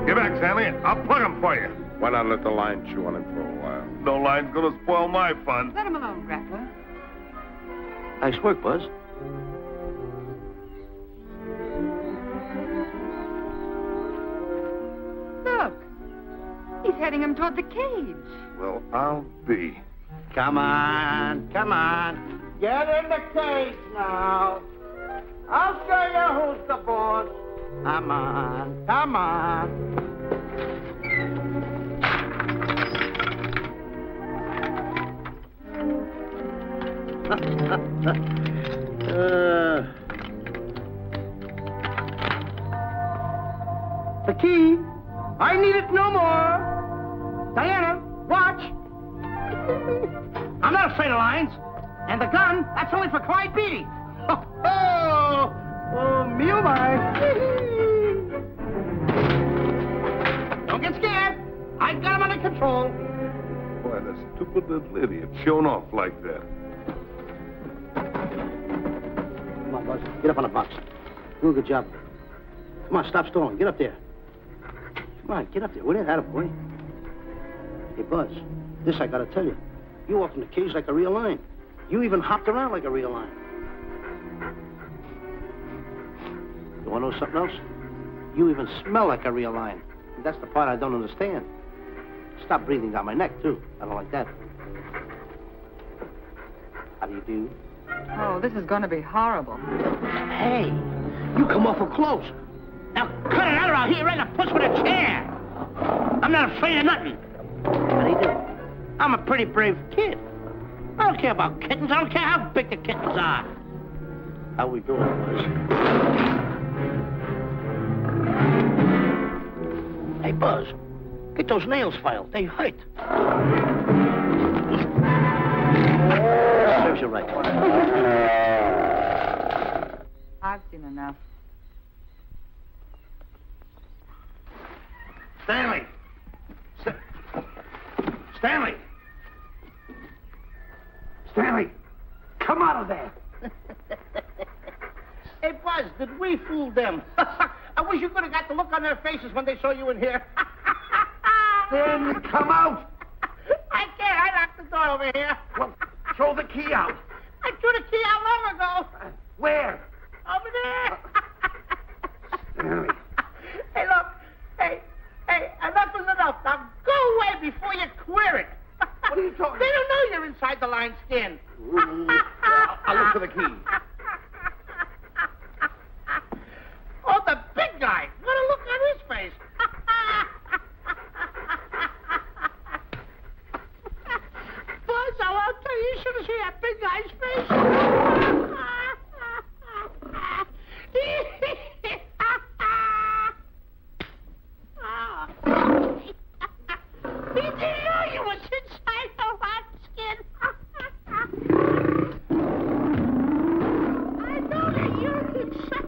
Get back, Stanley. I'll plug him for you. Why not let the lion chew on him for a while? No line's gonna spoil my fun. Let him alone, Grappler. Nice work, Buzz. Look. He's heading him toward the cage. Well, I'll be. Come on, come on. Get in the cage now. I'll show you who's the boss. Come on, come on. The key. I need it no more. Diana, watch. I'm not afraid of lions. And the gun, that's only for Clyde Beatty. Oh, me oh my. Don't get scared. I got him under control. Boy, that stupid little idiot showing off like that. Come on, Buzz. Get up on the box. Do a good job. Come on, stop stalling. Get up there. Come on, get up there. Will you? Attaboy. Hey, Buzz, this I gotta tell you. You walked in the cage like a real lion. You even hopped around like a real lion. You wanna know something else? You even smell like a real lion. And that's the part I don't understand. Stop breathing down my neck, too. I don't like that. How do you do? Oh, this is going to be horrible. Hey, you come awful close. Now cut it out or I'll hit you right in the puss with a chair. I'm not afraid of nothing. How do you do? I'm a pretty brave kid. I don't care about kittens. I don't care how big the kittens are. How we doing, boys? Hey, Buzz, get those nails filed. They hurt. Serves you right. I've seen enough. Stanley! Stanley! Stanley! Come out of there! Hey, Buzz, did we fool them? I wish you could have got the look on their faces when they saw you in here. Stanley, come out! I can't. I locked the door over here. Well, throw the key out. I threw the key out long ago. Where? Over there. Stanley. Hey, look. Hey, enough is enough. Now go away before you queer it. What are you talking They don't know you're inside the lion's skin. I'll look for the key. Oh, the big guy. What a look on his face. Buzz, I'll tell you, you should have seen that big guy's face. He didn't know you was inside the lion's skin. I know that you're inside.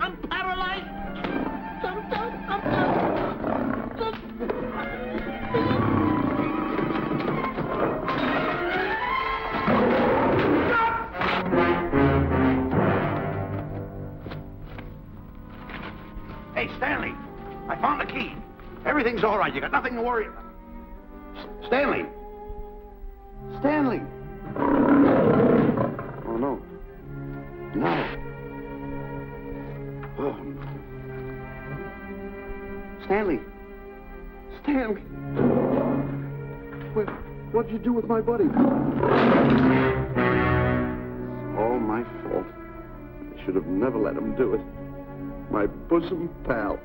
I'm paralyzed. Hey, Stanley, I found the key. Everything's all right. You got nothing to worry about. Stanley! Stanley! Oh, no. No. Oh, no. Stanley! Stanley! What'd you do with my buddy? It's all my fault. I should have never let him do it. My bosom pal.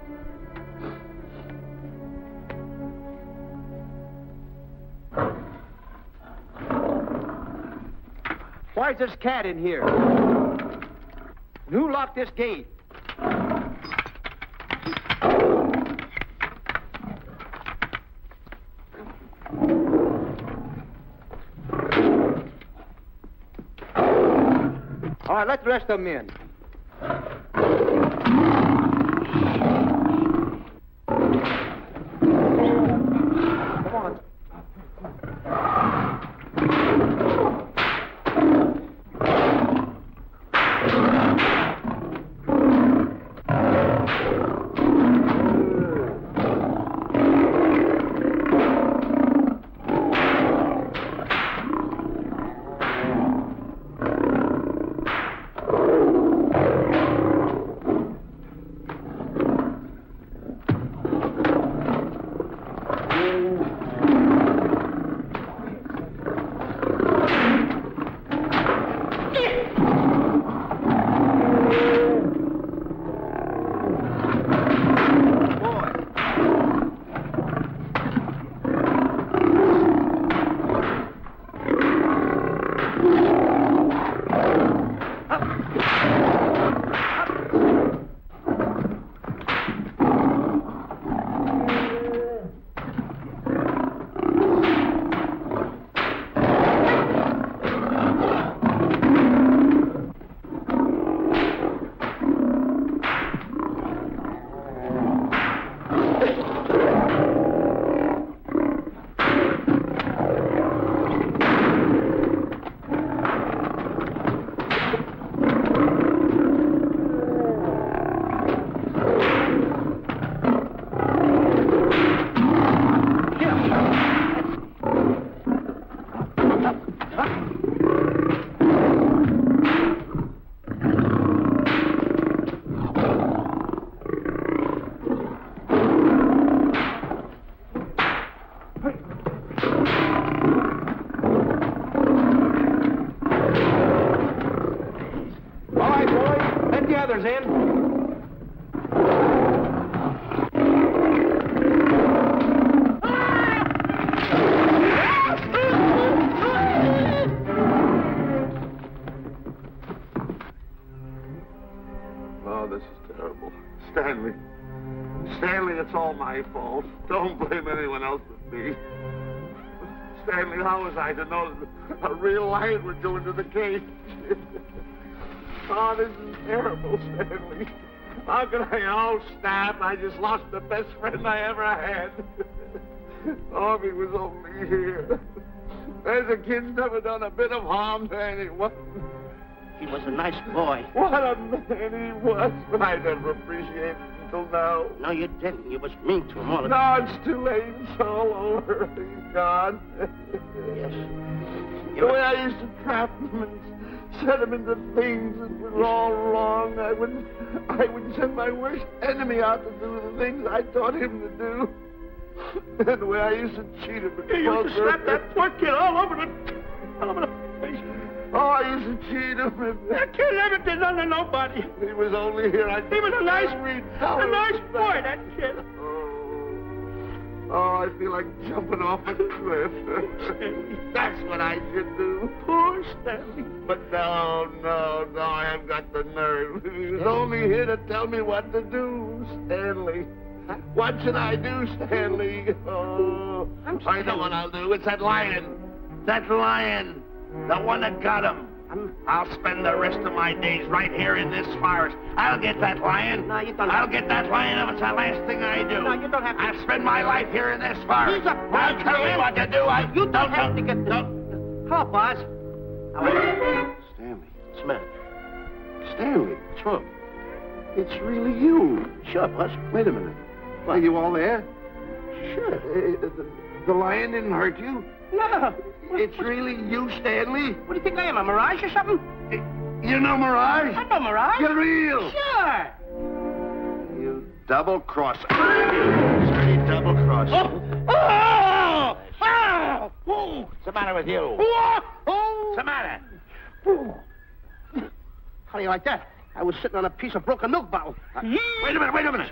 Why's this cat in here? And who locked this gate? All right, let the rest of them in. Come on. others in. Oh, this is terrible. Stanley. Stanley, it's all my fault. Don't blame anyone else but me. Stanley, how was I to know that a real lion would go into the cage? Oh, this is terrible, Stanley. How could I? Oh, snap. I just lost the best friend I ever had. Oh, if he was only here. There's a kid's never done a bit of harm to anyone. He was a nice boy. What a man he was. But I never appreciated it until now. No, you didn't. You was mean to him all the No, time. it's too late. It's all over. He's gone. Yes. The way I used to trap him and set him into things that were all wrong, I would send my worst enemy out to do the things I taught him to do. And the way I used to cheat him. You used to slap that poor kid all over the face. Oh, I used to cheat him. That kid never did nothing to nobody. He was only here. He was a nice boy, that kid. Oh, I feel like jumping off a cliff. That's what I should do. Poor Stanley. But no, I haven't got the nerve. He was only here to tell me what to do, Stanley. What should I do, Stanley? Oh, I know what I'll do. It's that lion. That lion. The one that got him. I'll spend the rest of my days right here in this forest. I'll get that lion. No, you don't. I'll get that lion if it's the last thing I do. No, you don't have to. I'll spend my life here in this forest. He's a I'll tell me what to do. You don't have to get this. Come on, boss. Stanley. Smith. Stanley. Sure. It's really you. Sure, boss. Wait a minute. Are you all there? Sure. The lion didn't hurt you? No. It's really you, Stanley? What do you think I am, a mirage or something? You know Mirage? I know mirage. You're real. Sure. You double-crosser. Dirty double-crosser. Oh! Oh! Oh! What's the matter with you? What's the matter? How do you like that? I was sitting on a piece of broken milk bottle. Wait a minute.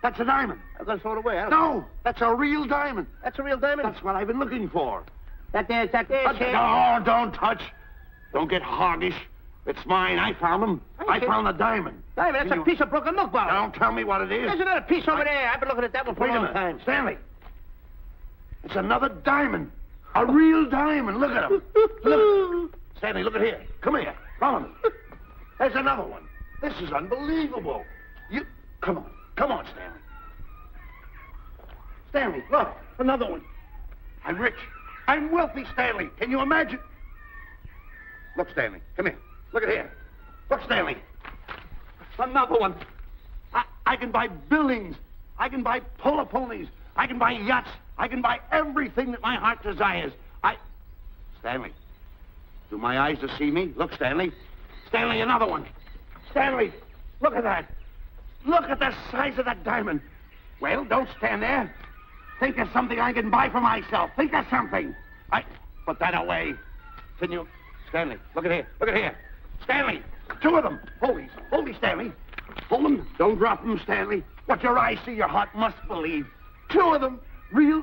That's a diamond. I'm going to throw it away. No, that's a real diamond. That's a real diamond? That's what I've been looking for. That there's, No, don't touch. Don't get hoggish. It's mine. I found them. I found the diamond. Diamond, that's a piece of broken milk bottle. Don't tell me what it is. There's another piece over there. I've been looking at that one for Wait a a long minute. time. Stanley. It's another diamond. A real diamond. Look at him. Look. Stanley, look at here. Come here. Follow me. There's another one. This is unbelievable. Come on, Stanley. Stanley, look. Another one. I'm rich. I'm wealthy, Stanley. Can you imagine? Look, Stanley. Come here. Look at here. Look, Stanley. Another one. I can buy buildings. I can buy polo ponies. I can buy yachts. I can buy everything that my heart desires. Stanley. Do my eyes deceive me? Look, Stanley. Stanley, another one. Stanley, look at that. Look at the size of that diamond. Well, don't stand there. Think of something I can buy for myself. Think of something. Put that away. Can you... Stanley, look at here. Look at here. Stanley, two of them. Hold these, Stanley. Hold them. Don't drop them, Stanley. What your eyes see, your heart must believe. Two of them. Real...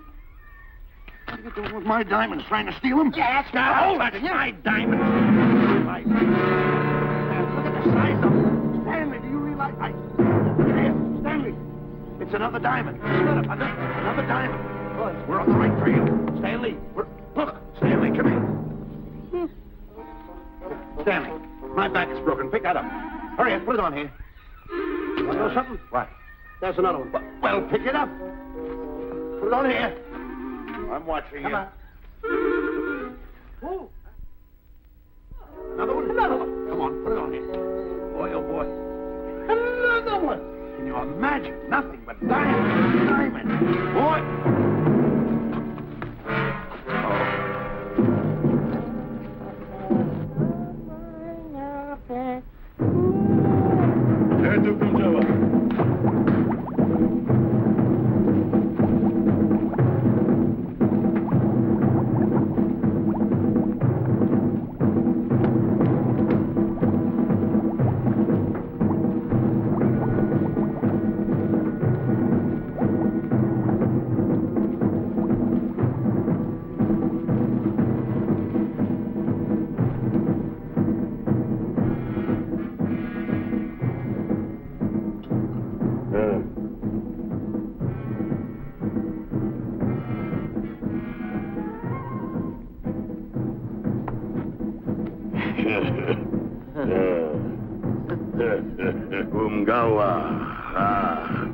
What are you doing with my diamonds? Trying to steal them? Yeah, that's No, that's my diamonds. Look at the size of them. Stanley, do you realize... Here, Stanley. It's another diamond. Another diamond. We're on the right trail. Stanley, look. Stanley, come here. Stanley, my back is broken. Pick that up. Hurry up, put it on here. You want to know something? What? There's another one. Well, pick it up. Put it on here. I'm watching you. Come on. Oh. Another one? Another one. Come on, put it on here. Boy, oh boy. Another one. Can you imagine? Nothing but diamond. Boy. Umgawa. Ah.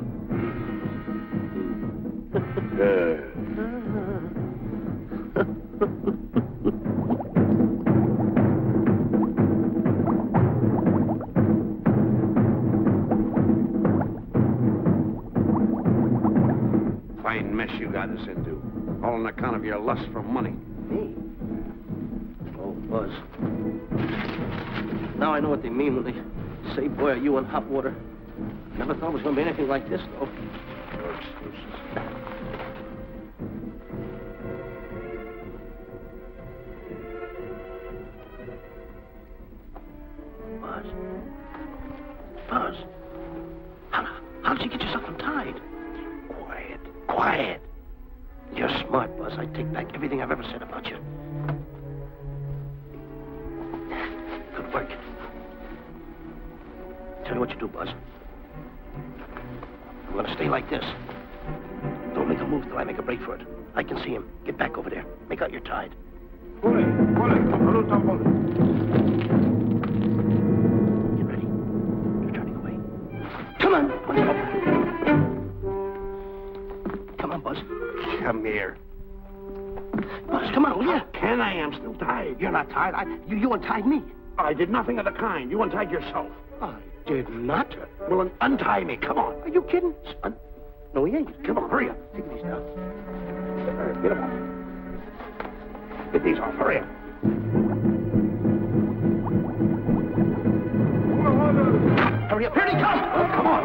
Fine mess you got us into. All on account of your lust for money. Me? Oh, Buzz. Now I know what they mean when they say, boy, are you in hot water. Never thought it was going to be anything like this, though. Buzz. Buzz. How did you get yourself untied? Quiet. Quiet. You're smart, Buzz. I take back everything I've ever said about you. Good work. Tell me what you do, Buzz. I'm gonna stay like this. Don't make a move till I make a break for it. I can see him. Get back over there. Make out you're tied. Get ready. You're turning away. Come on. Come on, Buzz. Come here. Buzz, come on, will you? Can I? I'm still tied. You're not tied. You untied me. I did nothing of the kind. You untied yourself. I did not. Well, then untie me. Come on. Are you kidding? No, he ain't. Come on, hurry up. Take these now. Get them off. Get these off. Hurry up. Hurry up. Here he comes. Oh, come on.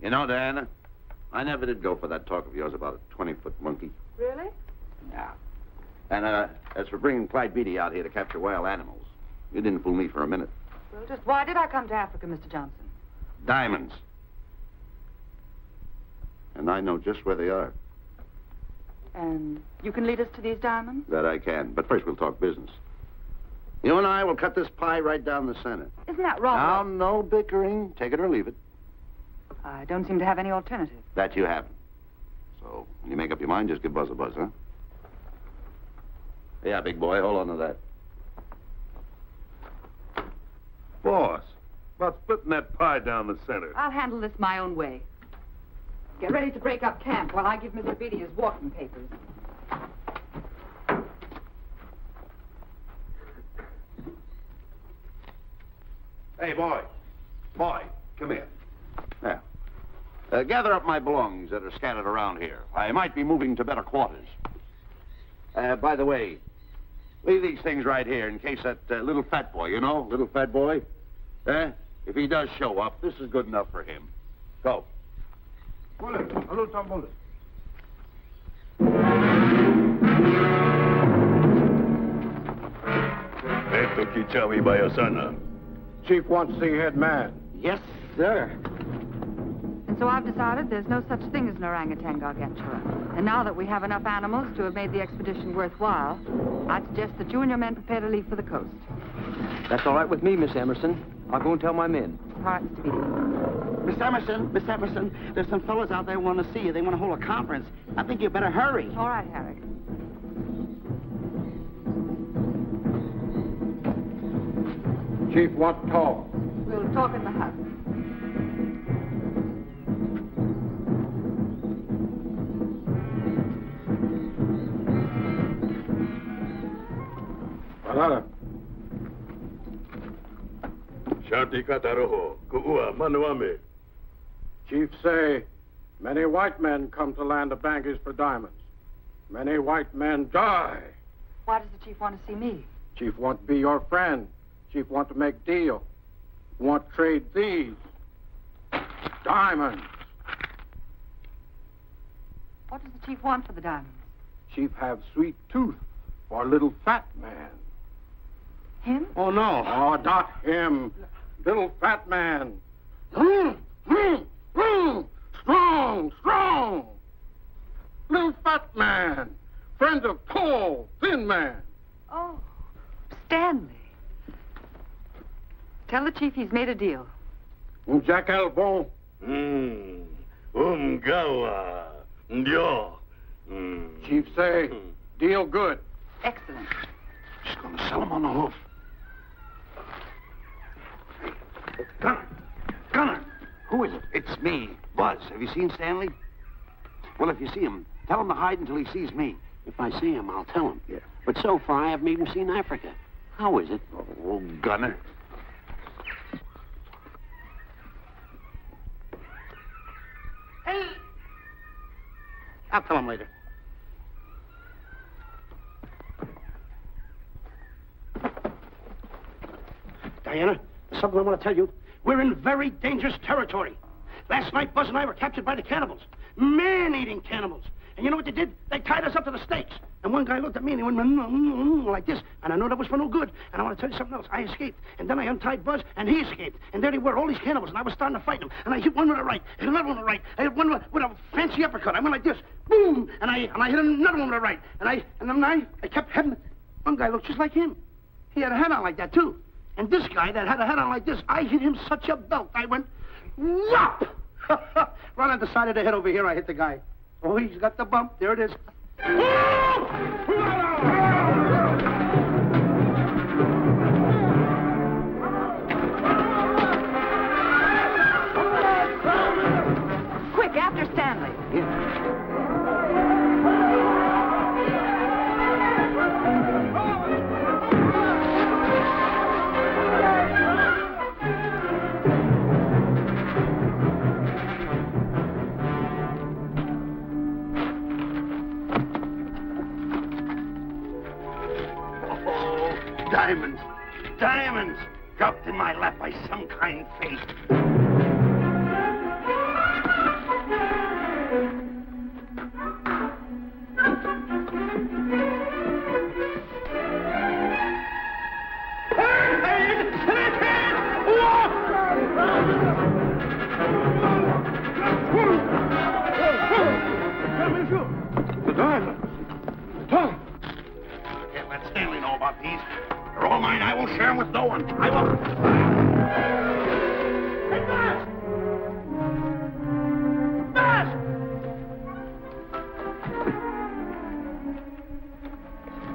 You know, Diana, I never did go for that talk of yours about a 20-foot monkey. Really? Yeah. And as for bringing Clyde Beatty out here to capture wild animals, you didn't fool me for a minute. Well, just why did I come to Africa, Mr. Johnson? Diamonds. And I know just where they are. And you can lead us to these diamonds? That I can. But first we'll talk business. You and I will cut this pie right down the center. Isn't that wrong? Now, no bickering. Take it or leave it. I don't seem to have any alternative. That you haven't. So, when you make up your mind, just give Buzz a buzz, huh? Yeah, big boy, hold on to that. Boss, about splitting that pie down the center. I'll handle this my own way. Get ready to break up camp while I give Mr. Beatty his walking papers. Hey, boy. Boy, come here. Now, gather up my belongings that are scattered around here. I might be moving to better quarters. By the way, leave these things right here in case that little fat boy, you know, little fat boy, if he does show up, this is good enough for him. Go. Bullet. Hello, Tom Bullet. Esto Kichawi Bayasana. Chief wants to see head man. Yes, sir. And so I've decided there's no such thing as an orangutan gargantua. And now that we have enough animals to have made the expedition worthwhile, I'd suggest that you and your men prepare to leave for the coast. That's all right with me, Miss Emerson. I'll go and tell my men. All right, Mr. Beatty. Miss Emerson, there's some fellas out there who want to see you. They want to hold a conference. I think you better hurry. All right, Harry. Chief wants to talk. We'll talk in the hut. Shanti kataroho, kuua manuame. Chief say, many white men come to land of Bangis for diamonds. Many white men die. Why does the chief want to see me? Chief want to be your friend. Chief want to make deal. Want to trade these. Diamonds. What does the chief want for the diamonds? Chief have sweet tooth for little fat man. Him? Oh, no. Oh, not him. Little fat man. Strong, strong. Little fat man. Friend of tall, thin man. Oh, Stanley. Tell the chief he's made a deal. Jack Albon. Gawa. Ndio. Chief say, deal good. Excellent. She's going to sell him on the hoof. Gunner! Who is it? It's me, Buzz. Have you seen Stanley? Well, if you see him, tell him to hide until he sees me. If I see him, I'll tell him. Yeah. But so far, I haven't even seen Africa. How is it? Oh, Gunner. Hey! I'll tell him later. Diana, there's something I want to tell you. We're in very dangerous territory. Last night, Buzz and I were captured by the cannibals. Man-eating cannibals. And you know what they did? They tied us up to the stakes. And one guy looked at me and he went like this. And I know that was for no good. And I want to tell you something else. I escaped. And then I untied Buzz and he escaped. And there they were, all these cannibals. And I was starting to fight them. And I hit one with a right, hit another one with a right. I hit one with a fancy uppercut. I went like this. Boom! And I hit another one with a right. And then I kept hitting. One guy looked just like him. He had a hat on like that, too. And this guy that had a hat on like this, I hit him such a belt. I went, whop! Right on the side of the head over here, I hit the guy. Oh, he's got the bump. There it is. Quick, after Stanley. Diamonds! Diamonds! Dropped in my lap by some kind fate. The diamonds. Tom. Can't let Stanley know about these. They're all mine. I won't share them with no one. I won't. Hey, Buzz! Buzz!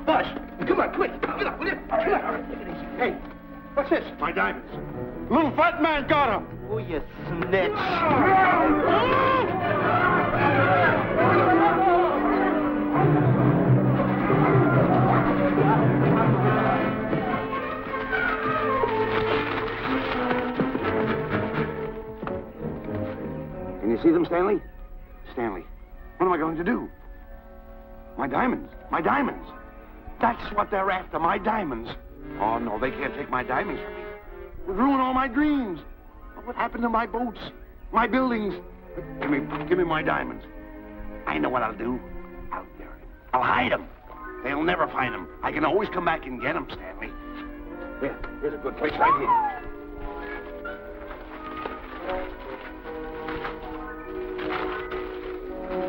Buzz, come on, quick. Get up, will you? Come on. Take it easy. Hey, what's this? My diamonds. Little fat man got him. Oh, you snitch. Can you see them, Stanley? Stanley, what am I going to do? My diamonds. My diamonds. That's what they're after, my diamonds. Oh, no, they can't take my diamonds from me. It would ruin all my dreams. What happened to my boats? My buildings? Give me my diamonds. I know what I'll do. I'll hide them. They'll never find them. I can always come back and get them, Stanley. Here's a good place right here.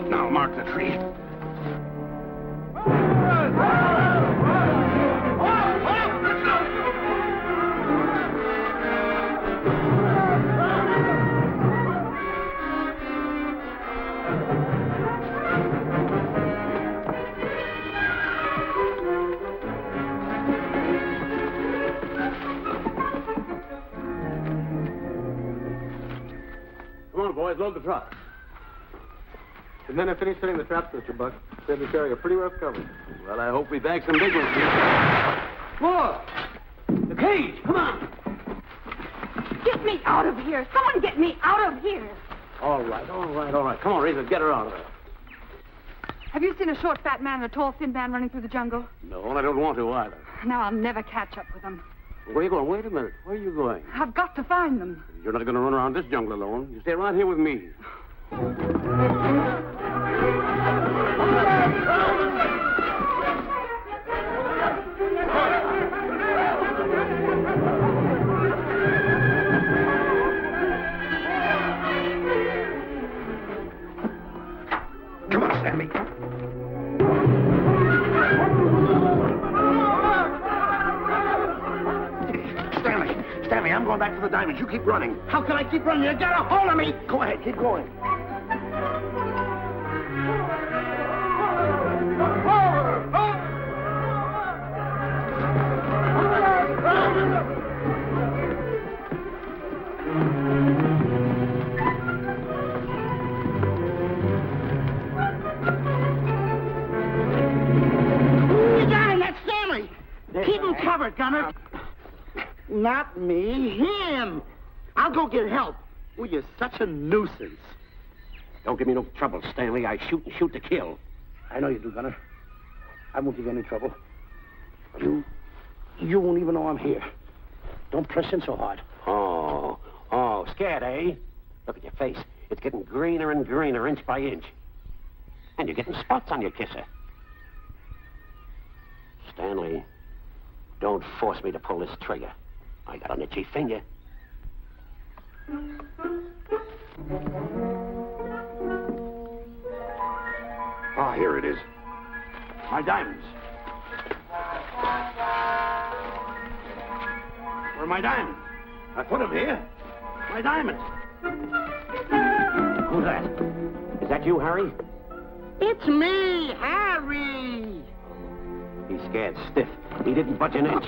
Now mark the tree. Come on, boys, load the truck. The men have finished setting the traps, Mr. Buck. Said we carry a pretty rough cover. Well, I hope we bag some big ones here. Whoa! The cage, come on. Get me out of here. Someone get me out of here. All right. Come on, Razor, get her out of there. Have you seen a short, fat man and a tall, thin man running through the jungle? No, and I don't want to either. Now I'll never catch up with them. Where are you going? Wait a minute. Where are you going? I've got to find them. You're not going to run around this jungle alone. You stay right here with me. Come on, Stanley. Stanley, I'm going back for the diamonds. You keep running. How can I keep running? You got a hold of me. Go ahead, keep going. You got him. That's Stanley. Keep him covered, Gunner. Not me, him. I'll go get help. Oh, you're such a nuisance. Don't give me no trouble, Stanley. I shoot and shoot to kill. I know you do, Gunner. I won't give you any trouble. You won't even know I'm here. Don't press in so hard. Oh, scared, eh? Look at your face. It's getting greener and greener, inch by inch. And you're getting spots on your kisser. Stanley, don't force me to pull this trigger. I got an itchy finger. Ah, here it is. My diamonds. Where are my diamonds? I put them here. My diamonds. Who's that? Is that you, Harry? It's me, Harry. He's scared stiff. He didn't budge an inch.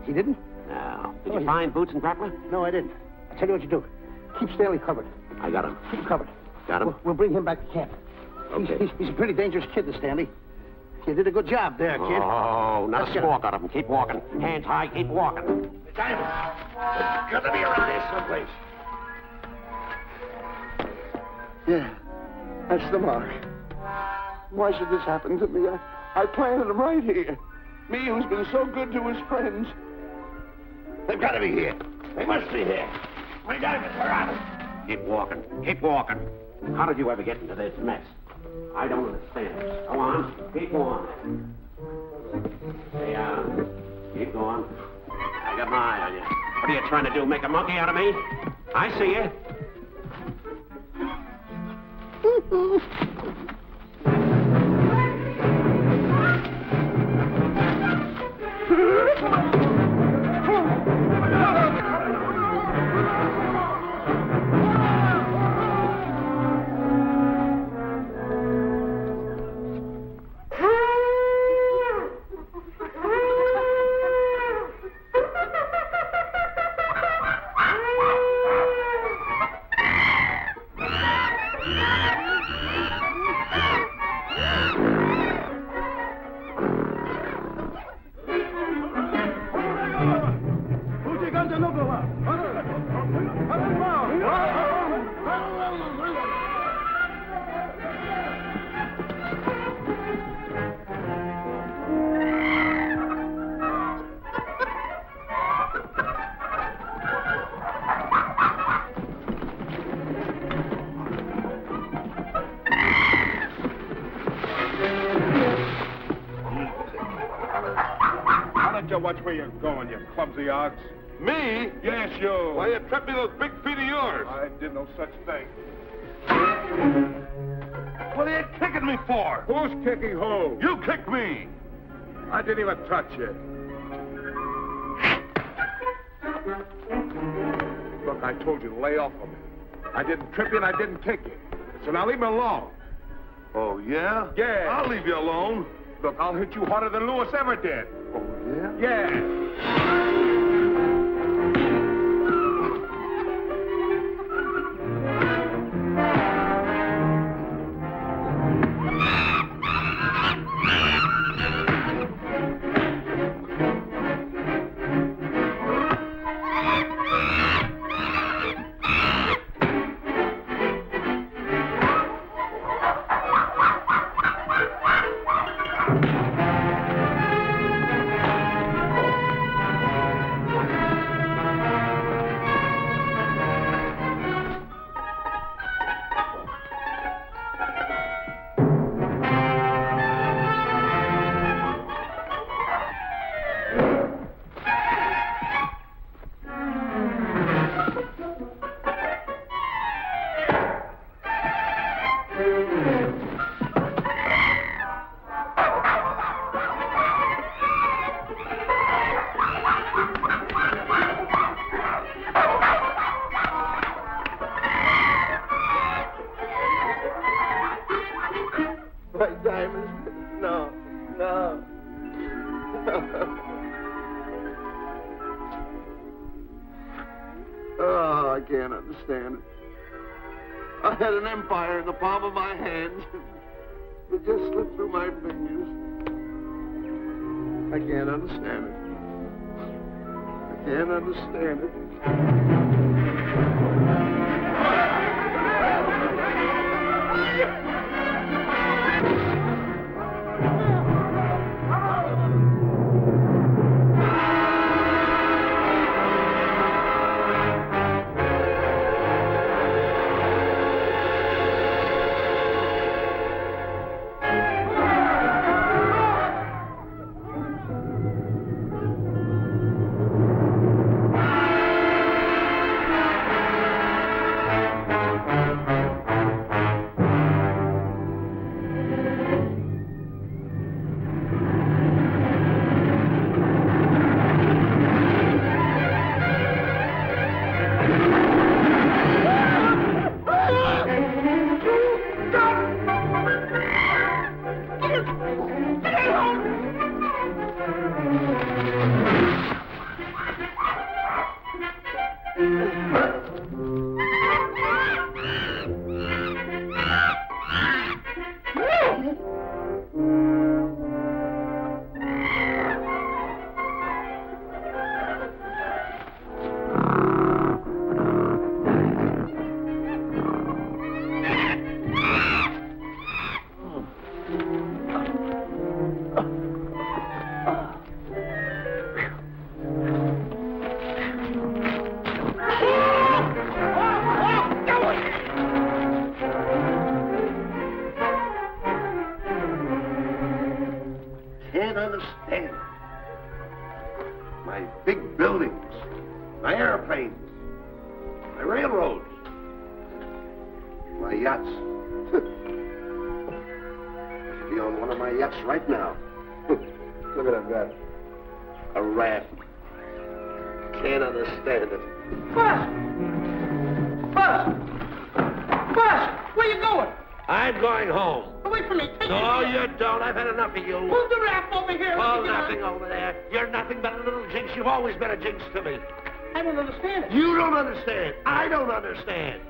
He didn't? No. Did you find Boots and Grappler? No, I didn't. I'll tell you what you do. Keep Stanley covered. I got him. Keep him covered. Got him? We'll bring him back to camp. Okay. He's a pretty dangerous kid, this Stanley. You did a good job there, kid. Oh, not Let's a get squawk out of him. Keep walking. Hands high, keep walking. The diamonds. It's got to be around here someplace. Yeah, that's the mark. Why should this happen to me? I planted them right here. Me who's been so good to his friends. They've got to be here. They must be here. My diamonds are out. Keep walking. Keep walking. How did you ever get into this mess? I don't understand. Go on. Keep going. Stay out. Keep going. I got my eye on you. What are you trying to do? Make a monkey out of me? I see you. Watch where you're going, you clumsy ox. Me? Yes, you. Why, you tripped me those big feet of yours. I did no such thing. What are you kicking me for? Who's kicking who? You kicked me. I didn't even touch you. Look, I told you to lay off of me. I didn't trip you and I didn't kick you. So now leave me alone. Oh, yeah? Yeah. I'll leave you alone. Look, I'll hit you harder than Lewis ever did. Oh, yeah? Yeah. Oh, I can't understand it. I had an empire in the palm of my hands. It just slipped through my fingers. I can't understand it. I can't understand it. Right now. Look what I've got. A raft. Can't understand it. Buzz! Buzz! Buzz! Where you going? I'm going home. Wait for me. Take No, me. you don't. I've had enough of you. Move the raft over here. Oh, nothing over there. You're nothing but a little jinx. You've always been a jinx to me. I don't understand it. You don't understand. I don't understand.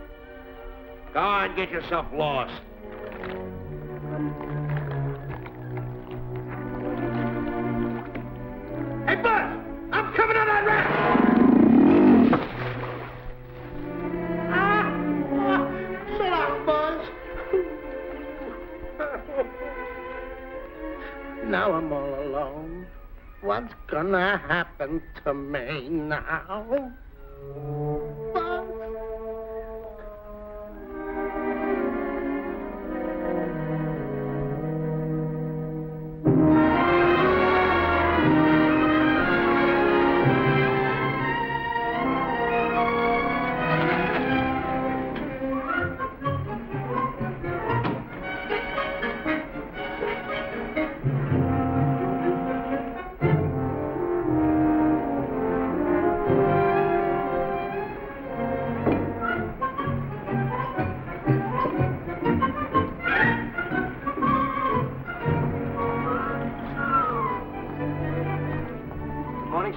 Go on, get yourself lost. Hey, Buzz! I'm coming on that raft! Shut up, Buzz. Now I'm all alone. What's gonna happen to me now? Buzz?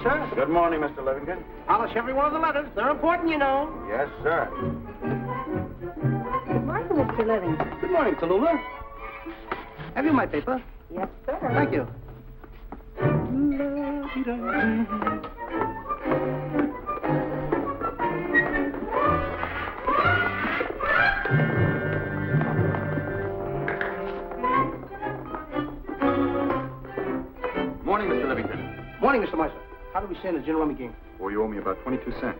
Sir? Good morning, Mr. Livingston. Polish every one of the letters. They're important, you know. Yes, sir. Good morning, Mr. Livingston. Good morning, Tallulah. Have you my paper? Yes, sir. Thank you. Morning, Mr. Livingston. Morning, Mr. Marshall. How do we stand the gin rummy game? Oh, you owe me about 22 cents.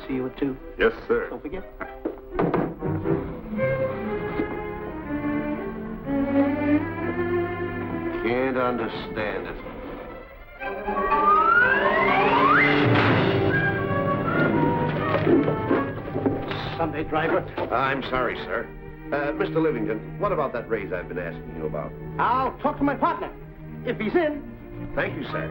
See you at 2. Yes, sir. Don't forget. Can't understand it. Sunday driver. I'm sorry, sir. Mr. Livingston, what about that raise I've been asking you about? I'll talk to my partner. If he's in. Thank you, sir.